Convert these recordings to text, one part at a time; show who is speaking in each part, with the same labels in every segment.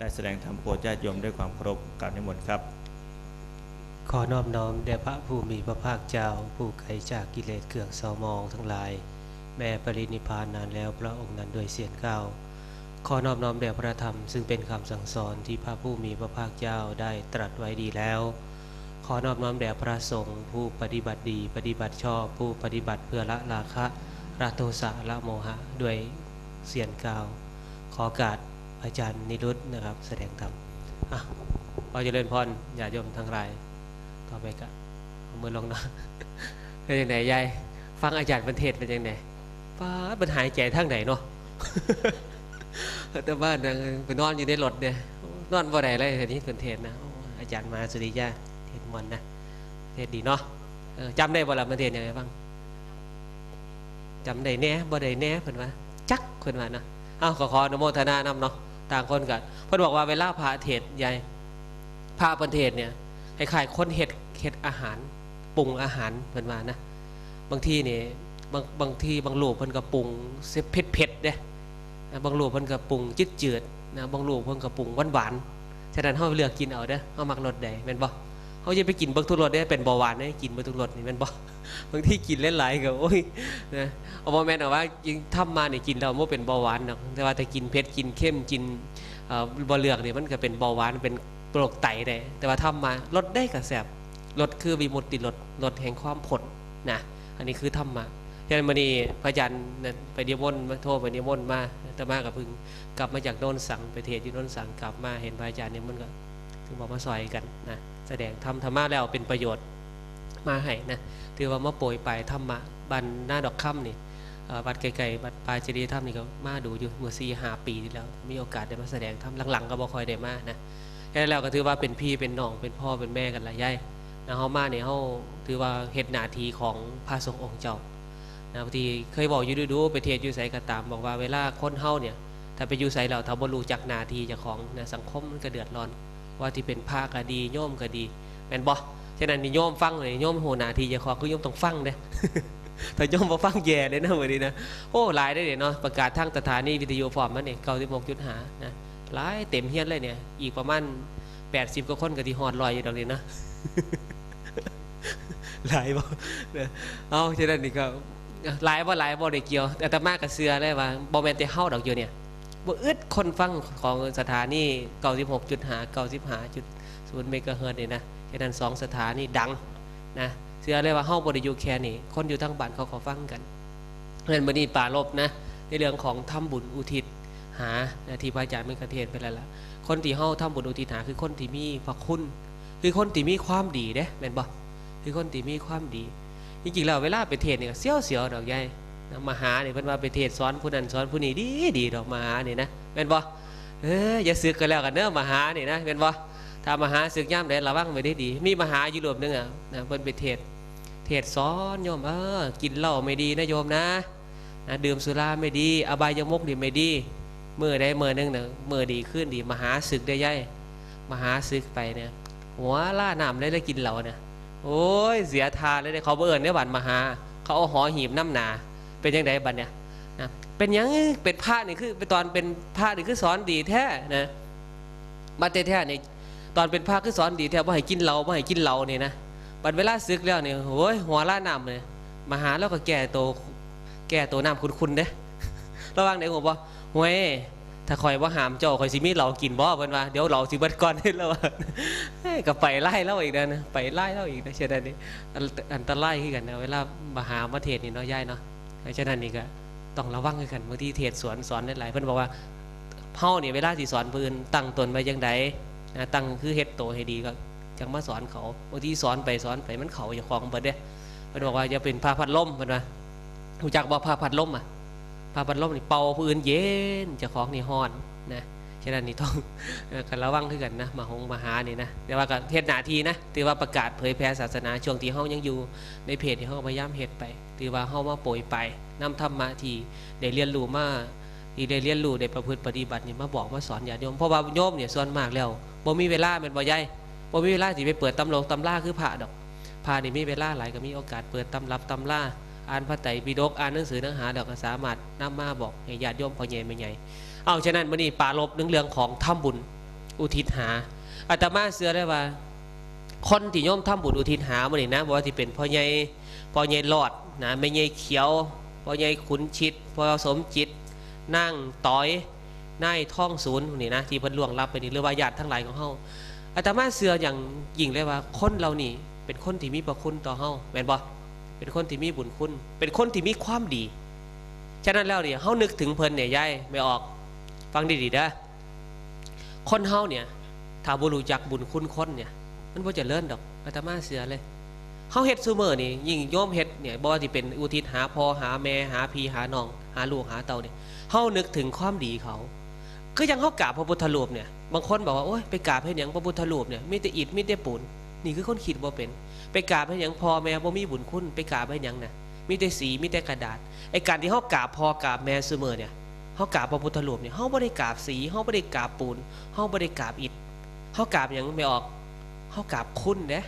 Speaker 1: ได้แสดงธรรมโปรดญาติโยมด้วยความเคารพกราบนิมนต์ครับ
Speaker 2: ขอนอบน้อมแด่พระผู้มีพระภาคเจ้าผู้ไกลจากกิเลสเครื่องเศร้ามองทั้งหลายแม้ปรินิพพานนานแล้วพระองค์นั้นด้วยเสียงก้าวขอนอบน้อมแด่พระธรรมซึ่งเป็นคำสั่งสอนที่พระผู้มีพระภาคเจ้าได้ตรัสไว้ดีแล้วขอนอบน้อมแด่พระสงฆ์ผู้ปฏิบัติดีปฏิบัติชอบผู้ปฏิบัติเพื่อละราคะละโทสะละโมหะด้วยเสียงก้าวขอโอกาสอาจารย์นิรุตนะครับแสดงธรรมขอเจริญพรญาติโยมทั้งหลายต่อไปก็มือลงนะเป็นยังไงยายฟังอาจารย์ประเทศเป็นยังไงฟ้ามันหายใจทางไหนเนาะแต่บ้านไปนอนอยู่ในรถเนี่ยนอนบ่ได้เลยทีนี้เป็นเทศนะอาจารย์มาสุริยะเทศมอนนะเทศดีเนาะจำได้บ่ล่ะประเทศยังไงบ้างจำได้แน่บ่ได้แน่เพิ่นว่าจักเพิ่นว่านะขออนุโมทนานำเนาะต่างคนกันเพิ่นบอกว่าเวลาพระเทศยายพระประเทศเนี่ยคล้ายๆคนเฮ็ดอาหารปรุงอาหารเพิ่นว่านะบางทีนี่บางทีบางลูกเพิ่นก็ปรุงเผ็ดเด้บางลูกเพิ่นก็ปรุงจืดๆนะบางลูกเพิ่นก็ปรุงหวานๆฉะนั้นเฮาเลือกกินเอาเด้อเฮามักรสใดแม่นบ่เฮาอย่าไปกินเบิ่งทุกรสเด้เป็นเบาหวานเด้กินเบิ่งทุกรสนี่แม่นบ่บางทีกินหลายๆก็โอ้ยนะเอาบ่แม่นว่ายิ่งทำมานี่กินแล้วบ่เป็นเบาหวานดอกแต่ว่าถ้ากินเผ็ดกินเค็มกินบ่เลือกนี่มันก็เป็นเบาหวานเป็นโรคไตได้แต่ว่าทำมาลดได้ก็แซ่บลดคือวิมุตติลดแห่งความผลนะอันนี้คือธรรมะฉะนั้นมื้อนี้พระอาจารย์ไปนิมนต์มาโทรไปนิมนต์มาอาตมาก็เพิ่งกลับมาจากโน่นสังไปเทศน์อยู่โน่นสังกลับมาเห็นพระอาจารย์เนี่ยมันก็ถึงบอกมาซอยกันนะแสดงธรรมะแล้วเป็นประโยชน์มาให้นะถือว่ามาโปรยไปธรรมะบันหน้าดอกค่ำนี่บัดไกลๆบัดปลายจริยธรรมนี่ก็มาดูอยู่เมื่อ4-5 ปีที่แล้วมีโอกาสได้มาแสดงธรรมหลังๆก็บ่ค่อยได้มานะแค่แล้วก็ถือว่าเป็นพี่เป็นน้องเป็นพ่อเป็นแม่กันละยายนะเฮามาเนี่ยเฮาถือว่าเฮ็ดหน้าที่ของพระสงฆ์องค์เจ้านะบางทีเคยบอกอยู่ดูไปเทศอยู่ไสก็ตามบอกว่าเวลาคนเฮาเนี่ยถ้าไปอยู่ไสแล้วถ้าบ่รู้จักหน้าที่เจ้าของนะสังคมมันก็เดือดร้อนว่าที่เป็นพระก็ดีโยมก็ดีแม่นบ่ฉะนั้นนี่โยมฟังเลยโยมโหหน้าที่เจ้าของคือโยมต้องฟังเด้ถ้าโยมบ่ฟังแย่เลยนะมื้อนี้นะโอ้หลายได้เนาะประกาศทางสถานีวิทยุฟอร์มมันนี่ 96.5 นะหลายเต็มเฮียนเลยเนี่ยอีกประมาณ80กว่าคนก็ที่ฮอด100อยู่ดอกนี้นะหลายบ่เอาฉะนั้นนี่ก็หลายบ่ได้เกี่ยวแต่อาตมาก็เชื่อได้ว่าบ่แม่นแต่เฮาดอกอยู่เนี่ยบ่อึดคนฟังของสถานี 96.5 95.0 เมกะเฮิรตซ์นี่นะฉะนั้น2สถานีดังนะเชื่อเลยว่าเฮาบ่ได้อยู่แค่นี้คนอยู่ทางบ้านเขาก็ฟังกันเพราะฉะนั้นมื้อนี้ปรารภนะในเรื่องของทำบุญอุทิศหาที่พระอาจารย์มีกระเทศไปแล้วล่ะคนที่เฮาทำบุญอุทิศหาคือคนที่มีพระคุณคือคนที่มีความดีเด้แม่นบ่คือคนที่มีความดีจริงๆแล้วเวลาไปเทศนี่ก็เสียวๆดอกใหญ่มหานี่เพิ่นว่าไปเทศสอนผู้นั้นสอนผู้นี้ดีดอกมหานี่นะแม่นบ่อย่าสึกกันแล้วกันเด้อมหานี่นะแม่นบ่ถ้ามหาสึกยามใดระวังไว้ได้ดีมีมหาอยู่รูปนึงนะเพิ่นไปเทศสอนโยมกินเหล้าไม่ดีนะโยมนะดื่มสุราไม่ดีอบายมุขนี่ไม่ดีมื้อใดมื้อนึงน่ะมื้อดีขึ้นดีมหาสึกได้ใหญ่มหาสึกไปเนี่ยหัวล่าน้ำได้กินเหล้าเนี่ยโอ้ยเสียทานเลยเขาเอิ้นเนี่ยบัดมหาเขาเอาหอหีบน้ำหนาเป็นยังไงบัดเนี่ยนะเป็นยังเป็นพระนี่คือเป็นตอนเป็นพระนี่คือสอนดีแท้นะบัดแท้ๆนี่ตอนเป็นพระคือสอนดีแท้ว่าให้กินเหล้าเนี่ยนะบัดเวลาศึกแล้วเนี่ยโอ้ยหัวล่าน้ำเลยมหาแล้วก็แก่ตัวน้ำคุณเด้ระวังไหนผมบอกเว้ยถ้าคอยว่าหามเจ้าคอยสิมีเหล้ากินบ่เพิ่นว่าเดี๋ยวเหล้าสิเบิดก่อนให้แล้วก็ไปไล่เล่าอีกนะไปไล่เล่าอีกนะเช่นนั้นนี่อันตรายขึ้นกันนะเวลามหามาเทศนี่เนาะย่ายเนาะฉะนั้นนี่ก็ต้องระวังกันบางทีเทศสอนหลายเพิ่นบอกว่าเฮานี่เวลาสิสอนเพิ่นตั้งตนไว้จังไดนะตั้งคือเฮ็ดโตให้ดีก็จังมาสอนเขาบางทีสอนไปมันเขาอย่าคล้องเบิดเด้เพิ่นบอกว่าอย่าเป็นพาพัดลมเพิ่นว่ารู้จักบ่พาพัดลมพาพัดลมนี่เป่าผู้อื่นเย็นเจ้าของนี่ฮ้อนนะฉะนั้นนี่ต้องกันระวังขึ้นกันนะมหานี่นะแต่ว่าก็เทศนาทีนะถือว่าประกาศเผยแพร่ศาสนาช่วงที่เฮายังอยู่ในเพจที่เฮาพยายามเฮ็ดไปถือว่าเฮามาโปรยไปนำธรรมะที่ได้เรียนรู้มาที่ได้เรียนรู้ได้ประพฤติปฏิบัตินี่มาบอกมาสอนญาติโยมเพราะว่าโยมเนี่ยส่วนมากแล้วบ่มีเวลาแม่นบ่ใหญ่บ่มีเวลาสิไปเปิดตำราคือพระดอกพระนี่มีเวลาหลายก็มีโอกาสเปิดตำรับตำราอ่านพระไตรปิฎกอ่านหนังสือเนื้อหาเดี๋ยวก็สามารถนำมาบอกให้ญาติโยมพ่อใหญ่แม่ใหญ่เอาฉะนั้นมื้อนี้ปรารภเรื่องของทำบุญ อุทิศหาอาตมาเชื่อได้ว่าคนที่โยมทำบุญอุทิศหามื้อนี้นะบ่ว่าสิเป็นพ่อใหญ่หลอดนะแม่ใหญ่เขียวพ่อใหญ่ขุนชิดพ่อสมจิตนั่งต้อยนายท่องศูนย์นี่นะที่เพิ่นล่วงลับไปนี่หรือว่าญาติทั้งหลายของเฮาอาตมาเชื่ออย่างยิ่งเลยว่าคนเรานี่เป็นคนที่มีพระคุณต่อเฮาแม่นบ่เป็นคนที่มีบุญคุณเป็นคนที่มีความดีฉะนั้นแล้วเนี่ยเฮานึกถึงเพิ่นเนี่ยยายไม่ออกฟังดีๆเด้อคนเฮาเนี่ยถ้าบ่รู้จักบุญคุณคนเนี่ยมันบ่เจริญดอกอาตมาเชื่อเลยเฮาเฮ็ดซุมื้อนี่ยิ่งโยมเฮ็ดเนี่ยบ่ว่าสิเป็นอุทิศหาพ่อหาแม่หาพี่หาน้องหาลูกหาเต้าเนี่ยเฮานึกถึงความดีเขาคือยังเฮากราบพระพุทธรูปเนี่ยบางคนบอกว่าโอ๊ยไปกราบให้หยังพระพุทธรูปเนี่ยมีแต่อิฐมีแต่ปูนนี่คือคนคิดบ่เป็นไปกราบให้หยังพ่อแม่บ่มีบุญคุณไปกราบให้หยังน่ะมีแต่สีมีแต่กระดาษไอ้การที่เฮากราบพ่อกราบแม่ซุมื้อเนี่ยเฮากราบพระพุทธรูปเนี่ยเฮาบ่ได้กราบสีเฮาบ่ได้กราบปูนเฮาบ่ได้กราบอิฐเฮากราบหยังไม่ออกเฮากราบคุณเด้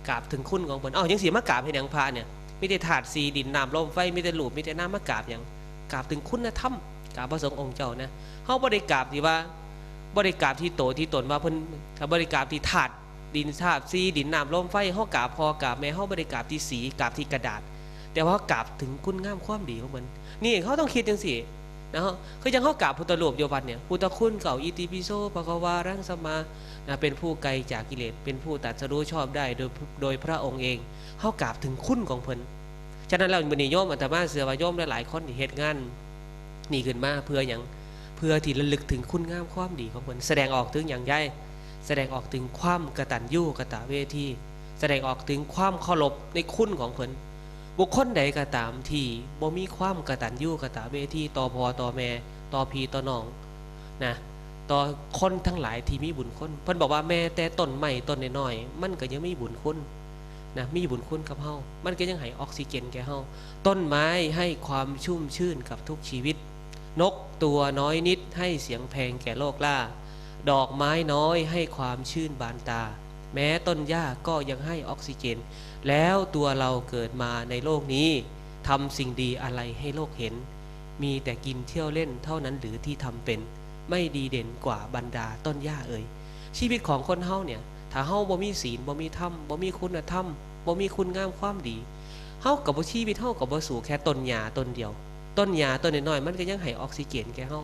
Speaker 2: กราบถึงคุณของเพิ่นจังสิมากราบให้หยังพระเนี่ยมีแต่ธาตุสีดินน้ำลมไฟมีแต่รูปมีแต่น้ำมากราบหยังกราบถึงคุณธรรมกราบพระสงฆ์องค์เจ้านะเฮาบ่ได้กราบที่ว่าบ่ได้กราบที่โตที่ตนว่าเพิ่นถ้าบ่ได้กราบที่ธาตุดินธาตุสีดินน้ำลมไฟเฮากราบพ่อกราบแม่เฮาบ่ได้กราบที่สีกราบที่กระดาษแต่ว่ากราบถึงคุณงามความดีของเพิ่นนี่เขาต้องคิดจังซี่นะฮะคือจังเฮากราบพุทธรูปอยู่วัดเนี่ยพุทธคุณเก่าอิติปิโสภควารังสมานะเป็นผู้ไกลจากกิเลสเป็นผู้ตรัสรู้ชอบได้โดยพระองค์เองเฮากราบถึงคุณของเพิ่นฉะนั้นแล้วมื้อนี้โยมอาตมาเชื่อว่าโยมหลายๆคนที่เฮ็ดงานนี่ขึ้นมาเพื่อหยังเพื่อที่ระลึกถึงคุณงามความดีของเพิ่นแสดงออกถึงอย่างใหญ่แสดงออกถึงความกตัญญูกตเวทีแสดงออกถึงความเคารพในคุณของเพิ่นบุคคลใดก็ตามที่บ่มีความกตัญญูกตเวทีต่อพ่อต่อแม่ต่อพี่ต่อน้องนะต่อคนทั้งหลายที่มีบุญคุณเพิ่นบอกว่าแม้แต่ต้นไม้ต้นน้อยๆมันก็ยังมีบุญคุณนะมีบุญคุณกับเฮามันก็ยังให้ออกซิเจนแก่เฮาต้นไม้ให้ความชุ่มชื่นกับทุกชีวิตนกตัวน้อยนิดให้เสียงเพลงแก่โลกล่าดอกไม้น้อยให้ความชื่นบานตาแม้ต้นหญ้าก็ยังให้ออกซิเจนแล้วตัวเราเกิดมาในโลกนี้ทำสิ่งดีอะไรให้โลกเห็นมีแต่กินเที่ยวเล่นเท่านั้นหรือที่ทำเป็นไม่ดีเด่นกว่าบรรดาต้นหญ้าเอ่ยชีวิตของคนเฮาเนี่ยถ้าเฮาบ่มีศีลบ่มีธรรมบ่มีคุณธรรมบ่มีคุณงามความดีเฮากับบ่ชีวิตเฮากับบ่สู่แค่ต้นหญ้าต้นเดียวต้นหญ้าต้นน้อยๆมันก็ยังให้ออกซิเจนแก่เฮา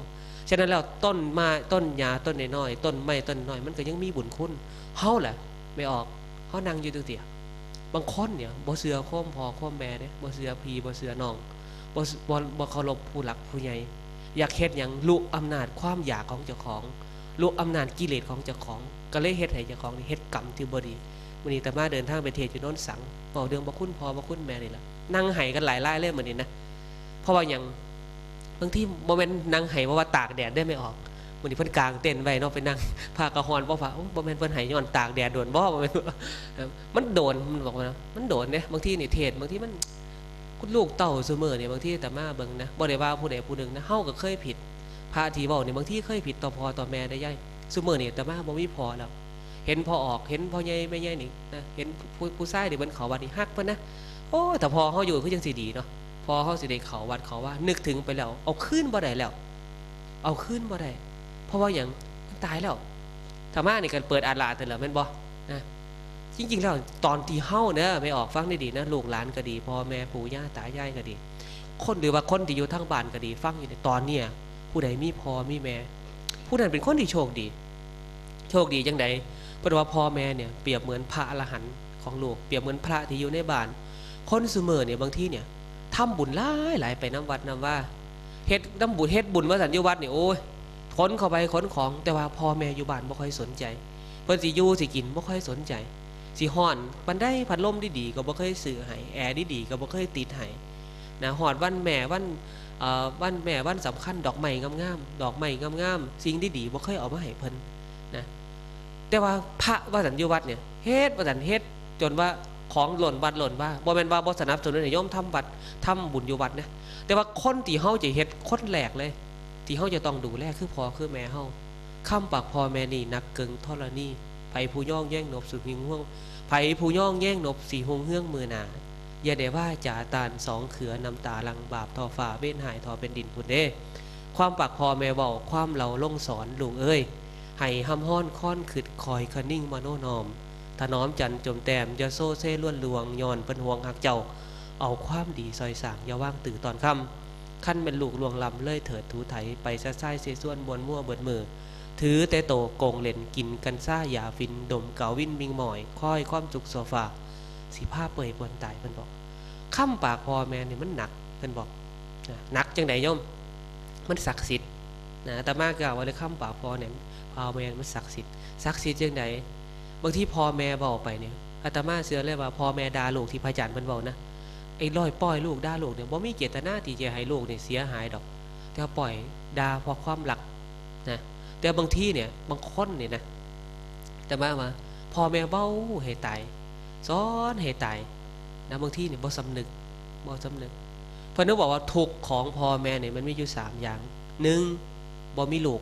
Speaker 2: ฉะนั้นแล้วต้นไม้ต้นหญ้าต้นน้อยๆต้นไม้ต้นน้อยมันก็ยังมีบุญคุณเฮาแหละไม่ออกเฮานั่งอยู่ตึกเตียบางคนเนี่ยบ่เชื่อข้อมพ่อข้อมแม่เด้บ่เชื่อพี่บ่เชื่อน้องบ่เคารพผู้หลักผู้ใหญ่อยากเฮ็ดหยังลุกอำนาจความอยากของเจ้าของลุกอำนาจกิเลสของเจ้าของก็เลยเฮ็ดให้เจ้าของนี่เฮ็ดกรรมที่บ่ดีมื้อนี้แต่มาเดินทางไปเทศน์อยู่โน้นสังเว้าเรื่องบ่คุณพ่อบ่คุณแม่นี่ล่ะนั่งไห้กันหลายรายเลยมื้อนี้นะเพราะว่าหยังบางทีบ่แม่นนั่งไห้เพราะว่าตากแดดได้ไม่ออกมื้อนี้เพิ่นกางเต็นท์ไว้เนาะไปนั่งผ้ากระหอนบ่ฟ้าบ่แม่นเพิ่นไห้ย้อนตากแดดโดนบ่แม่นมันโดนมันบอกว่ามันโดนเด้บางทีนี่เทศน์บางทีมันคุณลูกเต้าซุมื้อนี่บางทีแต่มาเบิ่งนะบ่ได้ว่าผู้ใดผู้หนึ่งนะเฮาก็เคยผิดพระที่เว้านี่บางทีเคยผิดต่อพ่อต่อแม่ได้ย่ายซุมื้อนี่แต่มาบ่มีพอแล้วเห็นพ่อออกเห็นพ่อใหญ่แม่ใหญ่นี่นะเห็นผู้ชายนี่เพิ่นเข้าวัดนี่ฮักเพิ่นนะโอ้แต่พอเฮาอยู่คือจังสิดีเนาะพอเฮาสิได้เข้าวัดเข้าว่านึกถึงไปแล้วเอาคืนบ่ได้แล้วเอาคืนบ่ได้เพราะว่าหยังมันตายแล้วถ้ามานี่ก็เปิดอาลาแต่แล้วแม่นบ่นะจริงๆแล้วตอนที่เฮาเนี่ยไม่ออกฟังดีๆนะลูกหลานก็ดีพ่อแม่ปู่ย่าตายายก็ดีคนหรือว่าคนที่อยู่ทางบ้านก็ดีฟังอยู่ในตอนเนี้ยผู้ใดมีพ่อมีแม่ผู้นั้นเป็นคนที่โชคดีจังใดเพราะว่าพ่อแม่เนี่ยเปรียบเหมือนพระอรหันต์ของลูกเปรียบเหมือนพระที่อยู่ในบ้านคนซุมื้อเนี่ยบางทีเนี่ยทำบุญหลายไปน้ำวัดน้ำว่าเฮ็ดน้ำบุญเฮ็ดบุญว่าสันอยู่วัดนี่โอ้ยขนเข้าไปขนของแต่ว่าพ่อแม่อยู่บ้านบ่ค่อยสนใจเพิ่นสิอยู่สิกินบ่ค่อยสนใจสิฮ้อนปานใดพัดลมดีๆก็บ่เคยซื้อให้แอร์ดีๆก็บ่เคยติดให้นะฮอดวันแม่วันแม่วันสำคัญดอกไม้งามๆดอกไม้งามๆสิ่งดีๆบ่เคยเอามาให้เพิ่นนะแต่ว่าพระว่าสันอยู่วัดเนี่ยเฮ็ดว่าสันเฮ็ดจนว่าของหล่นวัดหล่นว่าบ่แม่นว่าบ่สนับสนุนให้โยมทำวัดทำบุญอยู่วัดนะแต่ว่าคนที่เฮาจะเฮ็ดคนแรกเลยที่เฮาจะต้องดูแลคือพ่อคือแม่เฮาคำปากพ่อแม่นี่นักเกิงธรณีไผผู้ย่องแย่งนบสุหิงห่วงไผผู้ย่องแย่งนบสีหงเฮืองมือหนาอย่าได้ว่าจ่าตาลสองเขือน้ำตาลังบาปทอฝ่าเว้นหายทอเป็นดินพุ่นเด้ความปากพ่อแม่เว้าความเราลงสอนลูกเอ้ย ให้ห้ำห้อนค้อนขึ้นคอยคะนิ่งมโนนอมถนอมจันจมแต้มอย่าโซ่เซ่ล้วนลวงย้อนเพิ่นห่วงหักเจ้าเอาความดีซอยสางอย่าว่างตื่อตอนค่ำขั้นเป็นลูกลวงลำเลื่อยเถิดถูไถไปซ่าซ่ายเสส่วนมวนมั่วเบิดมือถือแต่โตโกงเล่นกินกันซ่าหยาฟินดมเก่าวินมิงหมอยค่อยความจุกโซฟาสีผ้าเปื่อยปวนตายเพิ่นบอกค่ำปากพอแม่นี่มันหนักเพิ่นบอกหนักจังไหนโยมมันศักดิ์สิทธิ์นะแต่มากกล่าวว่าเลยค่ำปากพอเนี่ยพอแม่มันศักดิ์สิทธิ์จังไหนบางทีพ่อแม่เบาไปเนี่ยอาตมาเชื่อเลยว่าพ่อแม่ด่าลูกที่พระอาจารย์เพิ่นเบานะไอ้ร้อยป้อยลูกด่าลูกเนี่ยบ่มีเจตนาที่จะให้ลูกเนี่ยเสียหายดอกแต่ปล่อยด่าเพราะความรักนะแต่บางทีเนี่ยบางคนเนี่ยนะแต่มาพ่อแม่เบาให้ตายสอนให้ตายนะบางทีเนี่ยบ่สำนึกเพิ่นนึกบอกว่าทุกข์ของพ่อแม่เนี่ยมันมีอยู่3อย่าง1บ่มีลูก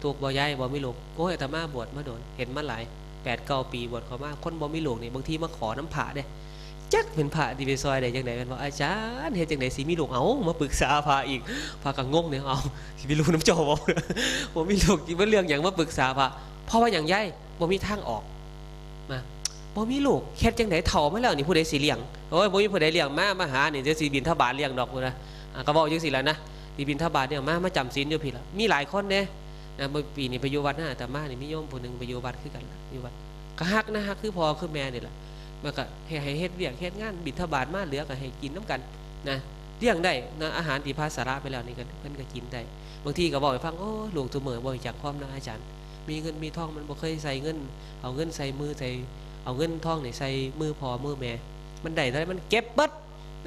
Speaker 2: ทุกข์บ่ย้ายบ่มีลูกโอ้ยอาตมาบวชมาโดนเห็นมาหลาย8-9 ปีบวชเข้ามาคนบ่มีลูกนี่บางทีมาขอน้ำพระเด้จักเป็นพระที่ไปซอยได้จังได๋แม่นบ่อาจารย์เฮ็ดจังได๋สิมีลูกเอามาปรึกษาพระอีกพระก็งงเนี่ยเอาสิมีลูกน้ำเจ้าบ่บ่มีลูกสิมันเรื่องหยังมาปรึกษาพระเพราะว่าหยังย้ายบ่มีทางออกมาบ่มีลูกเฮ็ดจังได๋เฒ่ามาแล้วนี่ผู้ใดสิเลี้ยงโอ้ยบ่มีผู้ใดเลี้ยงมาหานี่จะสิบิณฑบาตเลี้ยงดอกพุ่นนะก็เว้าจังซี่ล่ะนะสิบิณฑบาตเนี่ยมาจำศีลอยู่พี่ล่ะมีหลายคนเด้นะเมื่อปีนี้ไปอยู่วัดนะอาตมานี่มีโยมผู้นึงไปอยู่วัดคือกันล่ะอยู่วัดก็ฮักนะฮักคือพ่อคือแม่นี่ล่ะมันก็ให้เฮ็ดเวียกเฮ็ดงานบิณฑบาตมาเหลือก็ให้กินน้ำกันนะเลี้ยงได้นะอาหารที่พาสาระไปแล้วนี่ก็เพิ่นก็กินได้บางทีก็บอกให้ฟังโอ้ลูกซุมื้อบ่รู้จักความนะอาจารย์มีเงินมีทองมันบ่เคยใส่เงินเอาเงินใส่มือใส่เอาเงินทองนี่ใส่มือพ่อมือแม่มันได้เท่าไหร่มันเก็บเบิด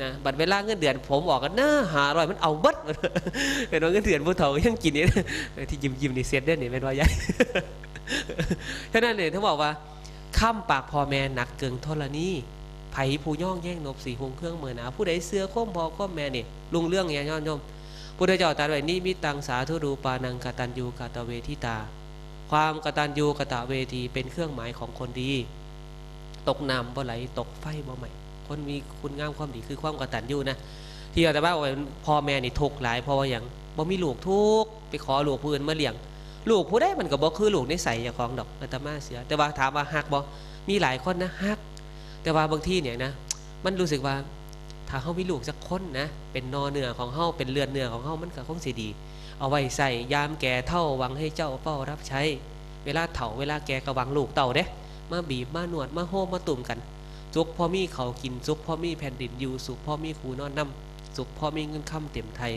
Speaker 2: นะบัดเวลาเงินเดือนผมออกกัน500มันเอาเบิดเป็นว่าเงินเดือนผู้เฒ่ายังกินนี่ที่ยิ้มนี่เสร็จเด้อนี่แม่นว่าใหญ่ฉะนั้นเนี่ยเขาบอกว่าข้ามปากพ่อแม่หนักเกินธรณีไผผู้ย่องแย่งนบสีหงเครื่องเมือหนาผู้ใดเสื้อข้มพ่อข้มแม่นี่ลุงเรื่องเนี่ยย้อนโยมพุทธเจ้าตรัสไว้นี่มิตังสาธุรูปานังกตัญญูกตเวทิตาความกตัญญูกตเวทีเป็นเครื่องหมายของคนดีตกน้ำบ่ไหลตกไฟบ่ไหม้คนมีคุณงามความดีคือความกตัญญูนะที่อาตมาบอกว่าพ่อแม่นี่ทุกข์หลายเพราะว่าอย่างบ่มีลูกทุกข์ไปขอลูกผู้อื่นมาเลี้ยงลูกผู้ใดมันก็บ่คือลูกนิสัยเจ้าของดอกอาตมาเสียแต่ว่าถามว่าฮักบ่มีหลายคนนะฮักแต่ว่าบางทีเนี่ยนะมันรู้สึกว่าถ้าเฮามีลูกสักคนนะเป็นนอเนื้อของเฮาเป็นเลือดเนื้อของเฮามันก็คงสิดีเอาไว้ใส่ยามแก่เฒ่าหวังให้เจ้าเฝ้ารับใช้เวลาเฒ่าเวลาแก่ก็หวังลูกเต่าเด้มาบีบมาหนวดมาโฮมมาตุ่มกันสุขพ่อมีเขากินสุขพ่อมีแผ่นดินอยู่สุขพ่อมีคูนอนน้ำสุขพ่อมีเงินค่ำเต็มไทย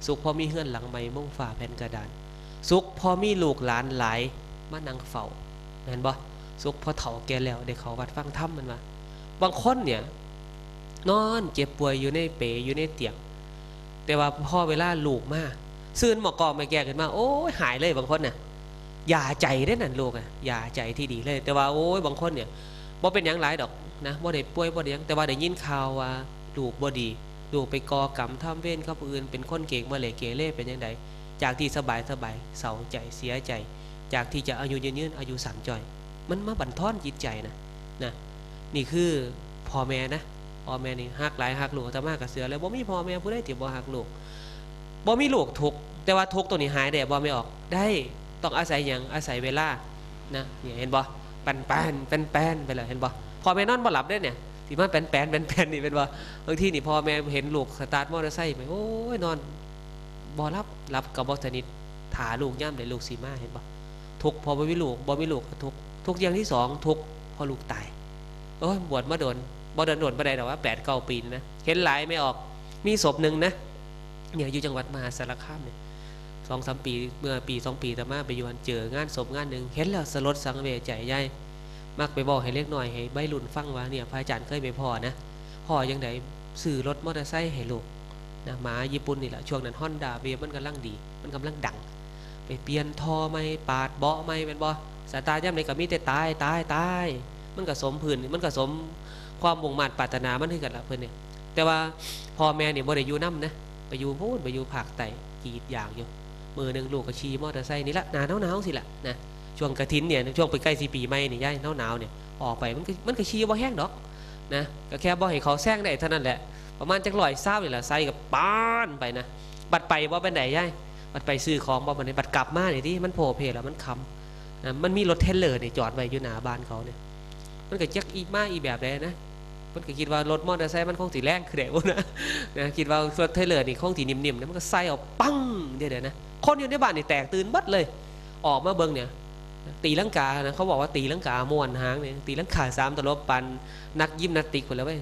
Speaker 2: สุขพ่อมีเฮือนหลังใหม่ม่งฝ่าแผ่นกระดานสุขพอมีลูกหลานหลายมานั่งเฝ้าเห็นบ่สุขพอเฒ่าแก่แล้วได้เขาวัดฟังธรรมมันว่าบางคนเนี่ยนอนเจ็บป่วยอยู่ในเปรอยู่ในเตียงแต่ว่าพอเวลาลูกมาซื่นหมอกอไม่แก่ขึ้นมาโอ้ยหายเลยบางคนน่ะยาใจได้นั่นลูกอ่ะยาใจที่ดีเลยแต่ว่าโอ้ยบางคนเนี่ยบ่เป็นหยังหลายดอกนะบ่ได้ป่วยบ่ได้หยังแต่ว่าได้ยินข่าวว่าลูกบ่ดีลูกไปก่อกรรมทำเวรกับผู้อื่นเป็นคนเก่งมาเลยเกเรเป็นยังไงจากที่สบายเศร้าใจเสียใจจากที่จะอายุยืนอายุสั่นจ่อยมันมาบั่นทอนจิตใจนะนี่คือพ่อแม่นะพ่อแม่นี่ฮักหลายฮักลูกแต่มากกับเสือแล้วบ่มีพ่อแม่ผู้ใดที่บ่ฮักลูกบ่มีลูกทุกแต่ว่าทุกตัวนี้หายได้บ่ไม่ออกได้ต้องอาศัยอย่างอาศัยเวลานะเนี่ยเห็นบ่ปันไปเลยเห็นบ่พ่อแม่นอนบ่หลับได้เนี่ยที่มันแปนนี่เป็นบ่บางทีนี่พ่อแม่เห็นลูกสตาร์ทมอเตอร์ไซค์ไปโอ้ยนอนบ่รับกับบ่สนิทถาลูกย่ำได้ลูกสีมาเห็นบ่ทุกพอบ่มีลูกก็ทุกอย่างที่2ทุกพอลูกตายโอ้ยบวชมาโดนบ่โดนบ่ได้ดอกว่า8-9 ปีนะเห็นหลายไม่ออกมีศพนึงนะเนี่ยอยู่จังหวัดมหาสารคามเนี่ย2-3 ปีเมื่อปี2 ปีต่อมาไปอยู่เจองานศพงานนึงเห็นแล้วสลดสังเวชใจใหญ่มักไปบอกให้เล็กน้อยให้ใบรุ่นฟังว่าเนี่ยพระอาจารย์เคยไปพ่อนะพ่อยังไดซื้อรถมอเตอร์ไซค์ให้ลูกนะหมาญี่ปุ่นนี่แหละช่วงนั้น Honda Wave มันกำลังดีมันกำลังดังไปเปลี่ยนท่อใหม่ปาดเบาะใหม่เป็นบ่สายตาย่ำในก็มีแต่ตายมันก็สมพื้นมันก็สมความมุ่งมั่นปรารถนามันคือกันละเพิ่นเนี่ยแต่ว่าพ่อแม่เนี่ยบ่ได้อยู่นำนะไปอยู่พูนไปอยู่ภาคใต้กรีดยางอยู่มือนึงลูกก็ขี่มอเตอร์ไซค์นี่ละหนาวสิละนะช่วงกฐินเนี่ยช่วงไปใกล้สิปีใหม่นี่ย่ายหนาวเนี่ยออกไปมันก็ขี่บ่แห้งดอกนะก็แค่บ่ให้เขาแซงได้เท่านั้นแหละประมาณจัก120นี่แหละใส่กับปานไปนะบัดไปบ่เป็นไดย่ายบัดไปซื้อของบ่บัดนี้บัดกลับมานี่ที่มันโผล่เพแล้วมันค นะมันมีรถเทรลเลอร์เนี่ยจอดไว้อยู่หน้าบ้านเขาเนี่ยมันก็จักอีมาอีแบบใดนะมันก็คิดว่ารถมอเตอร์ไซค์มันคงสิแรงคือได้บ่นะคิดว่ารถเทรลเลอร์นี่คงสินิ่มๆนะมันก็ใส่ออกปังเดี๋ยวนะคนอยู่ในบ้านนี่แตกตื่นบัดเลยออกมาเบิ่งเนี่ยตีลังกานะเขาบอกว่าตีลังกาม่วนหางเนี่ยตีลังกา3ตลบปันนักยิมนาสติกพุ่นแล้วเว้ย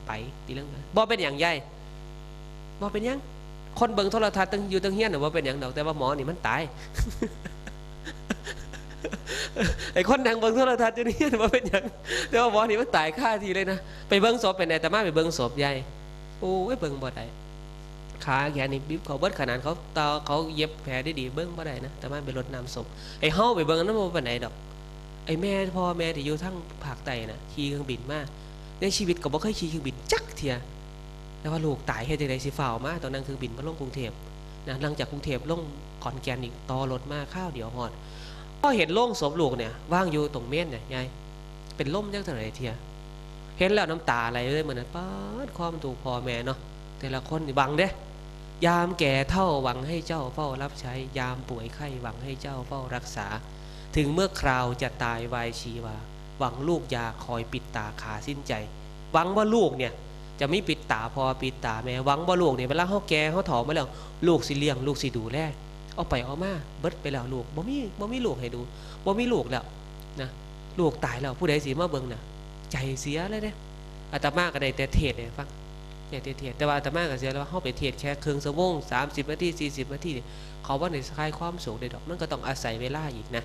Speaker 2: ไปตีลังกาบ่เป็นหยังใหญ่บ่เป็นหยังคนเบิ่งโทรทัศน์ตั้งอยู่ตั้งเฮียนน่ะบ่เป็นหยังดอกแต่ว่าหมอนี่มันตาย ไอ้คนนั่งเบิ่งโทรทัศน์อยู่นี่ว่าเป็นหยังแต่ว่าหมอนี่มันตายค่าทีเลยนะไปเบิ่งศพเป็นไงแต่มาไปเบิ่งศพใหญ่โอ้ยเบิ่งบ่ได้ขาแขนนี่บิ๊บเขาเบิดขนาดเขาเย็บแผลได้ดีเบิ่งบ่ได้นะแต่มาไปรดน้ำศพไอ้เฮาไปเบิ่งนั้นบ่ปานใดดอกไอ้แม่พ่อแม่ที่อยู่ทั้งภาคใต้น่ะขี่เครื่องบินมาในชีวิตก็บ่เคยขี่เครื่องบินจักเที่ยแต่ว่าลูกตายเฮ็ดจังได๋สิฟ้าวมาตอนนั้นเครื่องบินมาลงกรุงเทพนะหลังจากกรุงเทพลงขอนแก่นอีกต่อรถมาข้าวเดียวฮอดพอเห็นโล่งศพลูกเนี่ยว่างอยู่ตรงเมนเนี่ยยายเป็นล่มจังเท่าไหร่เทียเห็นแล้วน้ำตาไหลเลยเหมือนนั้นป๊าดความถูกพ่อแม่เนาะแต่ละคนนี่บังเด้ยามแก่เท่าหวังให้เจ้าเฝ้ารับใช้ยามป่วยไข้หวังให้เจ้าเฝ้ารักษาถึงเมื่อคราวจะตายวายชีวาหวังลูกยาคอยปิดตาขาสิ้นใจหวังว่าลูกเนี่ยจะไม่ปิดตาพอปิดตาแม่หวังว่าลูกเนี่ยเวลาเขาแก่เขาถอมาแล้วลูกสิเลี้ยงลูกสิดูแลเอาไปเอามาเบิดไปแล้วลูกบ่มีลูกให้ดูบ่มีลูกแล้วนะลูกตายแล้วผู้ใดสิมาเบิ่งน่ะใจเสียเลยเด้อาตมาก็ได้แต่เทศน์ให้ฟังแต่เทศน์แต่ว่าอาตมาก็เสียแล้วว่าเฮาไปเทศน์แค่ครึ่งชั่วโมง30นาที40นาทีเขาว่าในคลายความสุขได้ดอกมันก็ต้องอาศัยเวลาอีกนะ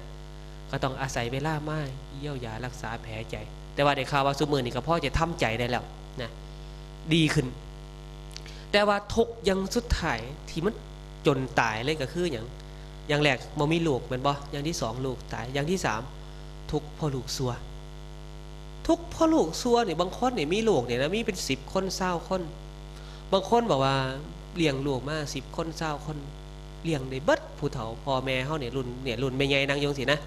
Speaker 2: ก็ต้องอาศัยเวลามากเยียวยารักษาแผลใจแต่ว่าได้ข่าวว่าซุมื้อนี้ก็พอจะทำใจได้แล้วนะดีขึ้นแต่ว่าทุกยังสุดท้ายที่มันจนตายเลยก็คืออย่างแรกบ่มีลูกแม่นบ่อย่างที่2ลูกตายอย่างที่3ทุกพ่อลูกซัวทุกพ่อลูกซัวนี่บางคนนี่มีลูกเนี่ยนะมีเป็น10คน20คนบางคนบอกว่าเลี้ยงลูกมา10คน20คนเลี้ยงได้เบิดผู้เฒ่าพ่อแม่เฮาเนี่ยรุ่นแม่ใหญ่นางยงสินะ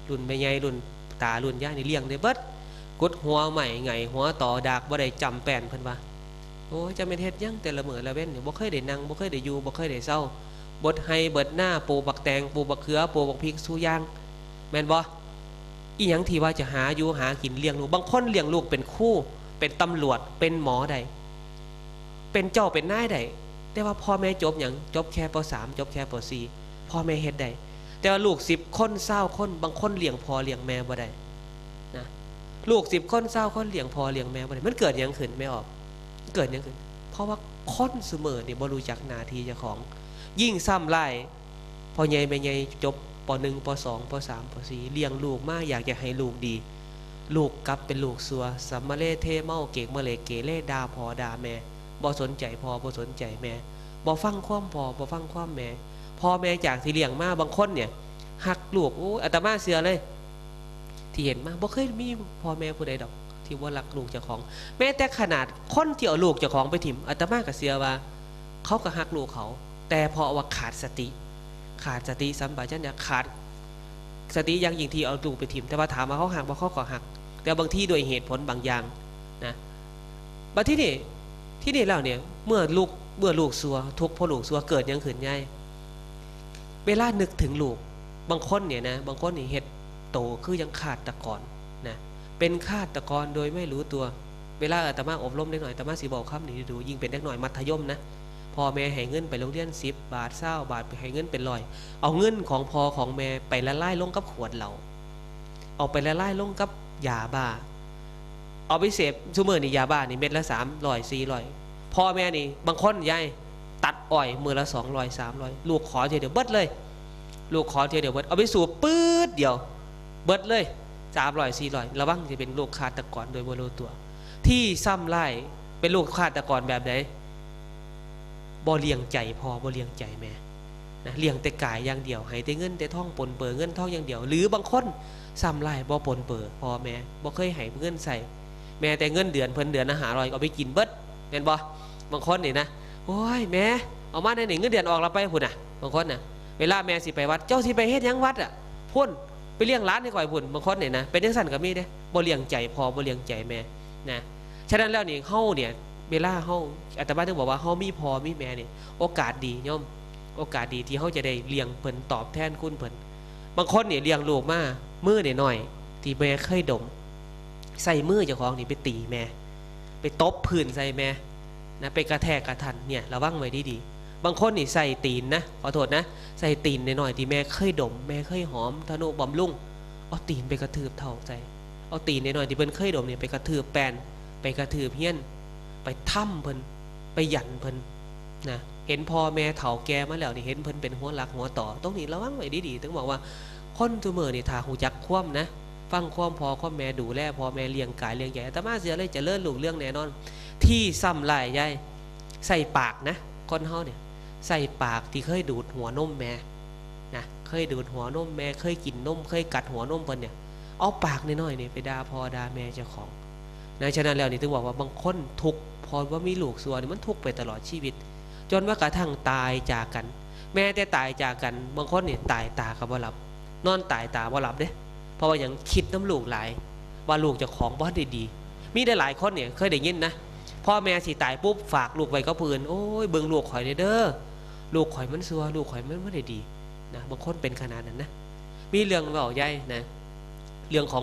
Speaker 2: รุ่นแม่ใหญ่รุ่นตารุ่นย่านี่เลี้ยงได้เบิดกดหัวใหม่ไงหัวต่อดากบ่ได้จำแป้นเพิ่นว่าโอ้ยจะเป็นเฮ็ดยังแต่ละมื้อละเว้นเนี่ยบ่เคยได้นั่งบ่เคยได้อยู่บ่เคยได้เศร้าบดให้เบิดหน้าปูบักแตงปูบักเขือปูบักพริกสู้ย่างแม่นบ่อีหยังที่ว่าจะหาอยู่หากินเลี้ยงลูกบางคนเลี้ยงลูกเป็นครูเป็นตำรวจเป็นหมอใดเป็นเจ้าเป็นนายใดแต่ว่าพ่อแม่จบหยังจบแค่ป.3 จบแค่ป.4 พ่อแม่เฮ็ดได้แต่ว่าลูก10คน20คนบางคนเลี้ยงพ่อเลี้ยงแม่บ่ได้นะลูก10คน20คนเลี้ยงพ่อเลี้ยงแม่บ่ได้มันเกิดหยังขึ้นไม่ออกเกิดหยังขึ้นเพราะว่าคนเสมอนี่บ่รู้จักหน้าที่เจ้าของยิ่งซ้ำไล่พอใหญ่แม่ใหญ่จบป.1 ป.2 ป.3 ป.4 เลี้ยงลูกมาอยากจะให้ลูกดีลูกกลับเป็นลูกซัวสัมมาเลเทเมาเก่งมาเลเกเรด่าพ่อด่าแม่บ่สนใจพ่อบ่สนใจแม่บ่ฟังความพ่อบ่ฟังความแม่พ่อแม่จากที่เลี้ยงมาบางคนเนี่ยหักลูกโอ้อาตมาเชื่อเลยที่เห็นมาบ่เคยมีพ่อแม่ผู้ใดดอกที่ว่ารักลูกเจ้าของแม้แต่ขนาดคนที่เอาลูกเจ้าของไปถิ่มอาตมาก็เชื่อว่าเขาก็หักลูกเขาแต่เพราะว่าขาดสติสัมปชัญญะขาดสติอย่างยิ่งที่เอาลูกไปถิ่มแต่ว่าถามว่าเขาหักบ่เขาก็หักแต่บางที่โดยเหตุผลบางอย่างนะบัดที่นี่แล้วเนี่ยเมื่อลูกซัวทุกพ่อลูกซัวเกิดยังขึ้นง่ายเวลานึกถึงลูกบางคนเนี่ยนะบางคนนี่เฮ็ดโตคือยังฆาตกรนะเป็นฆาตกรโดยไม่รู้ตัวเวลาอาตมาอบรมเด็กหน่อยอาตมาสิบอกคำนี้ดูยิ่งเป็นเด็กหน่อยมัธยมนะพ่อแม่ให้เงินไปโรงเรียน10 บาท20 บาทไปให้เงินเป็น100เอาเงินของพ่อของแม่ไปละลายลงกับขวดเหล้าเอาไปละลายลงกับยาบ้าเอาไปเสพซุมื้อนี่ยาบ้านี่เม็ดละ300 400พ่อแม่นี่บางคนยายตัดอ้อยมื้อละ200 300ลูกขอเทียเดียวเบิดเลยลูกขอเทียเดียวเบิดเอาไปสูบปื๊ดเดียวเบิดเลย300 400ระวังจะเป็นลูกฆาตกรโดยบ่รู้ตัวที่ซ้ำไล่เป็นลูกฆาตกรแบบไหนบ่เลี้ยงใจพ่อบ่เลี้ยงใจแม่นะเลี้ยงแต่กายอย่างเดียวให้แต่เงินแต่ท่องปนเปื้อเงินท่องอย่างเดียวหรือบางคนซ้ำไล่บ่ปนเปื้อพ่อแม่บ่เคยให้เงินใส่แม่แต่เงินเดือนเพิ่นเดือนละ500เอาไปกินเบิดแม่นบ่บางคนนี่นะโอ้ยแม่เอามาได้เงินเดือนออกแล้วไปพุ่นน่ะบางคนน่ะเวลาแม่สิไปวัดเจ้าสิไปเฮ็ดหยังวัดอ่ะพุ่นไปเลี้ยงร้านให้ก่อยพุ่นบางคนนี่นะเป็นจังซั่นก็มีเด้บ่เลี้ยงใจพ่อบ่เลี้ยงใจแม่นะฉะนั้นแล้วนี่เฮาเนี่ยเวลาเฮาอาตมาถึงบอกว่าเฮามีพ่อมีแม่นี่โอกาสดีโยมโอกาสดีที่เฮาจะได้เลี้ยงเพิ่นตอบแทนคุณเพิ่นบางคนเนี่ยเลี้ยงลูกมา มือหน่อยๆที่แม่เคยดมใส่มือเจ้าของนี่ไปตีแม่ไปตบพื้นใส่แม่นะไปกระแทกกระทันเนี่ยระวังไว้ดีๆบางคนนี่ใส่ตีนนะขอโทษนะใส่ตีนหน่อยๆที่แม่เคยดมแม่เคยหอมทนุบำรุงเอาตีนไปกระทืบเท่าใจเอาตีนหน่อยๆที่เพิ่นเคยดมเนี่ยไปกระทืบแปนไปกระทืบเฮี้ยนไปถ้ำเพิ่นไปหยันเพิ่นนะเห็นพ่อแม่เฒ่าแก่มาแล้วนี่เห็นเพิ่นเป็นหัวหลักหัวต่อตรงนี้ระวังไว้ดีๆถึงบอกว่าคนทุกมื้อนี่ถ้าฮู้จักคว่ำนะฟังความพ่อความแม่ดูแลพ่อแม่เลี้ยงกายเลี้ยงใจอาตมาเสียเลยจะเลิศลูกเรื่องแน่นอนที่ซ้ำหลายยายใส่ปากนะคนเฮาเนี่ยใส่ปากที่เคยดูดหัวนมแม่นะเคยดูดหัวนมแม่เคยกินนมเคยกัดหัวนมเพิ่นเนี่ยเอาปากน้อยๆนี่ไปด่าพ่อด่าแม่เจ้าของนะฉะนั้นแล้วนี่ถึงบอกว่าบางคนทุกข์พอว่ามีลูกสัวนี่มันทุกข์ไปตลอดชีวิตจนว่ากระทั่งตายจากกันแม้แต่ตายจากกันบางคนนี่ตายตาก็บ่หลับนอนตายตาบ่หลับเด้เพราะว่าอย่างคิดน้ำลูกหลายว่าลูกเจ้าของบ่ได้ดีมีได้หลายคนเนี่ยเคยได้ยินนะพ่อแม่สิตายปุ๊บฝากลูกไว้กับเพื่อนโอ้ยเบิ่งลูกข่อยเด้อลูกข่อยมันซัวลูกข่อยมันไม่ได้ดีนะบางคนเป็นขนาดนั้นนะมีเรื่องเว้าใหญ่นะเรื่องขอ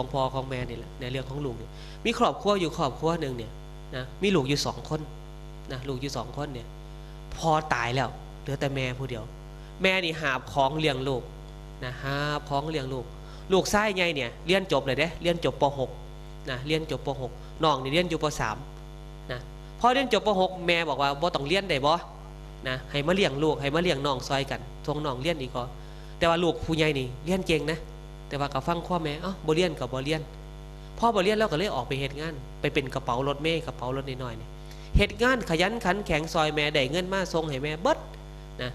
Speaker 2: งพ่อของแม่นี่แหละในเรื่องของลูกเนี่ยมีครอบครัวอยู่ครอบครัวหนึ่งเนี่ยนะมีลูกอยู่2 คนนะลูกอยู่2 คนเนี่ยพอตายแล้วเหลือแต่แม่ผู้เดียวแม่นี่หาบของเลี้ยงลูกนะหาบของเลี้ยงลูกชายใหญ่เนี่ยเรียนจบเลยเด้เรียนจบป.6 นะเรียนจบป.6 น้องนี่เรียนอยู่ป.3 นะพอเรียนจบป.6 แม่บอกว่าบ่ต้องเรียนได้บ่นะให้มาเลี้ยงลูกให้มาเลี้ยงน้องซอยกันทวงน้องเรียนอีกก็แต่ว่าลูกผู้ใหญ่นี่เรียนเก่งนะแต่ว่าก็ฟังข้อแม่บ่เรียนก็บ่เรียนพ่อบ่เรียนแล้วก็เลยออกไปเฮ็ดงานไปเป็นกระเป๋ารถเมล์กระเป๋ารถน้อยๆนี่เฮ็ดงานขยันขันแข็งซอยแม่ได้เงินมาส่งให้แม่เบิดนะ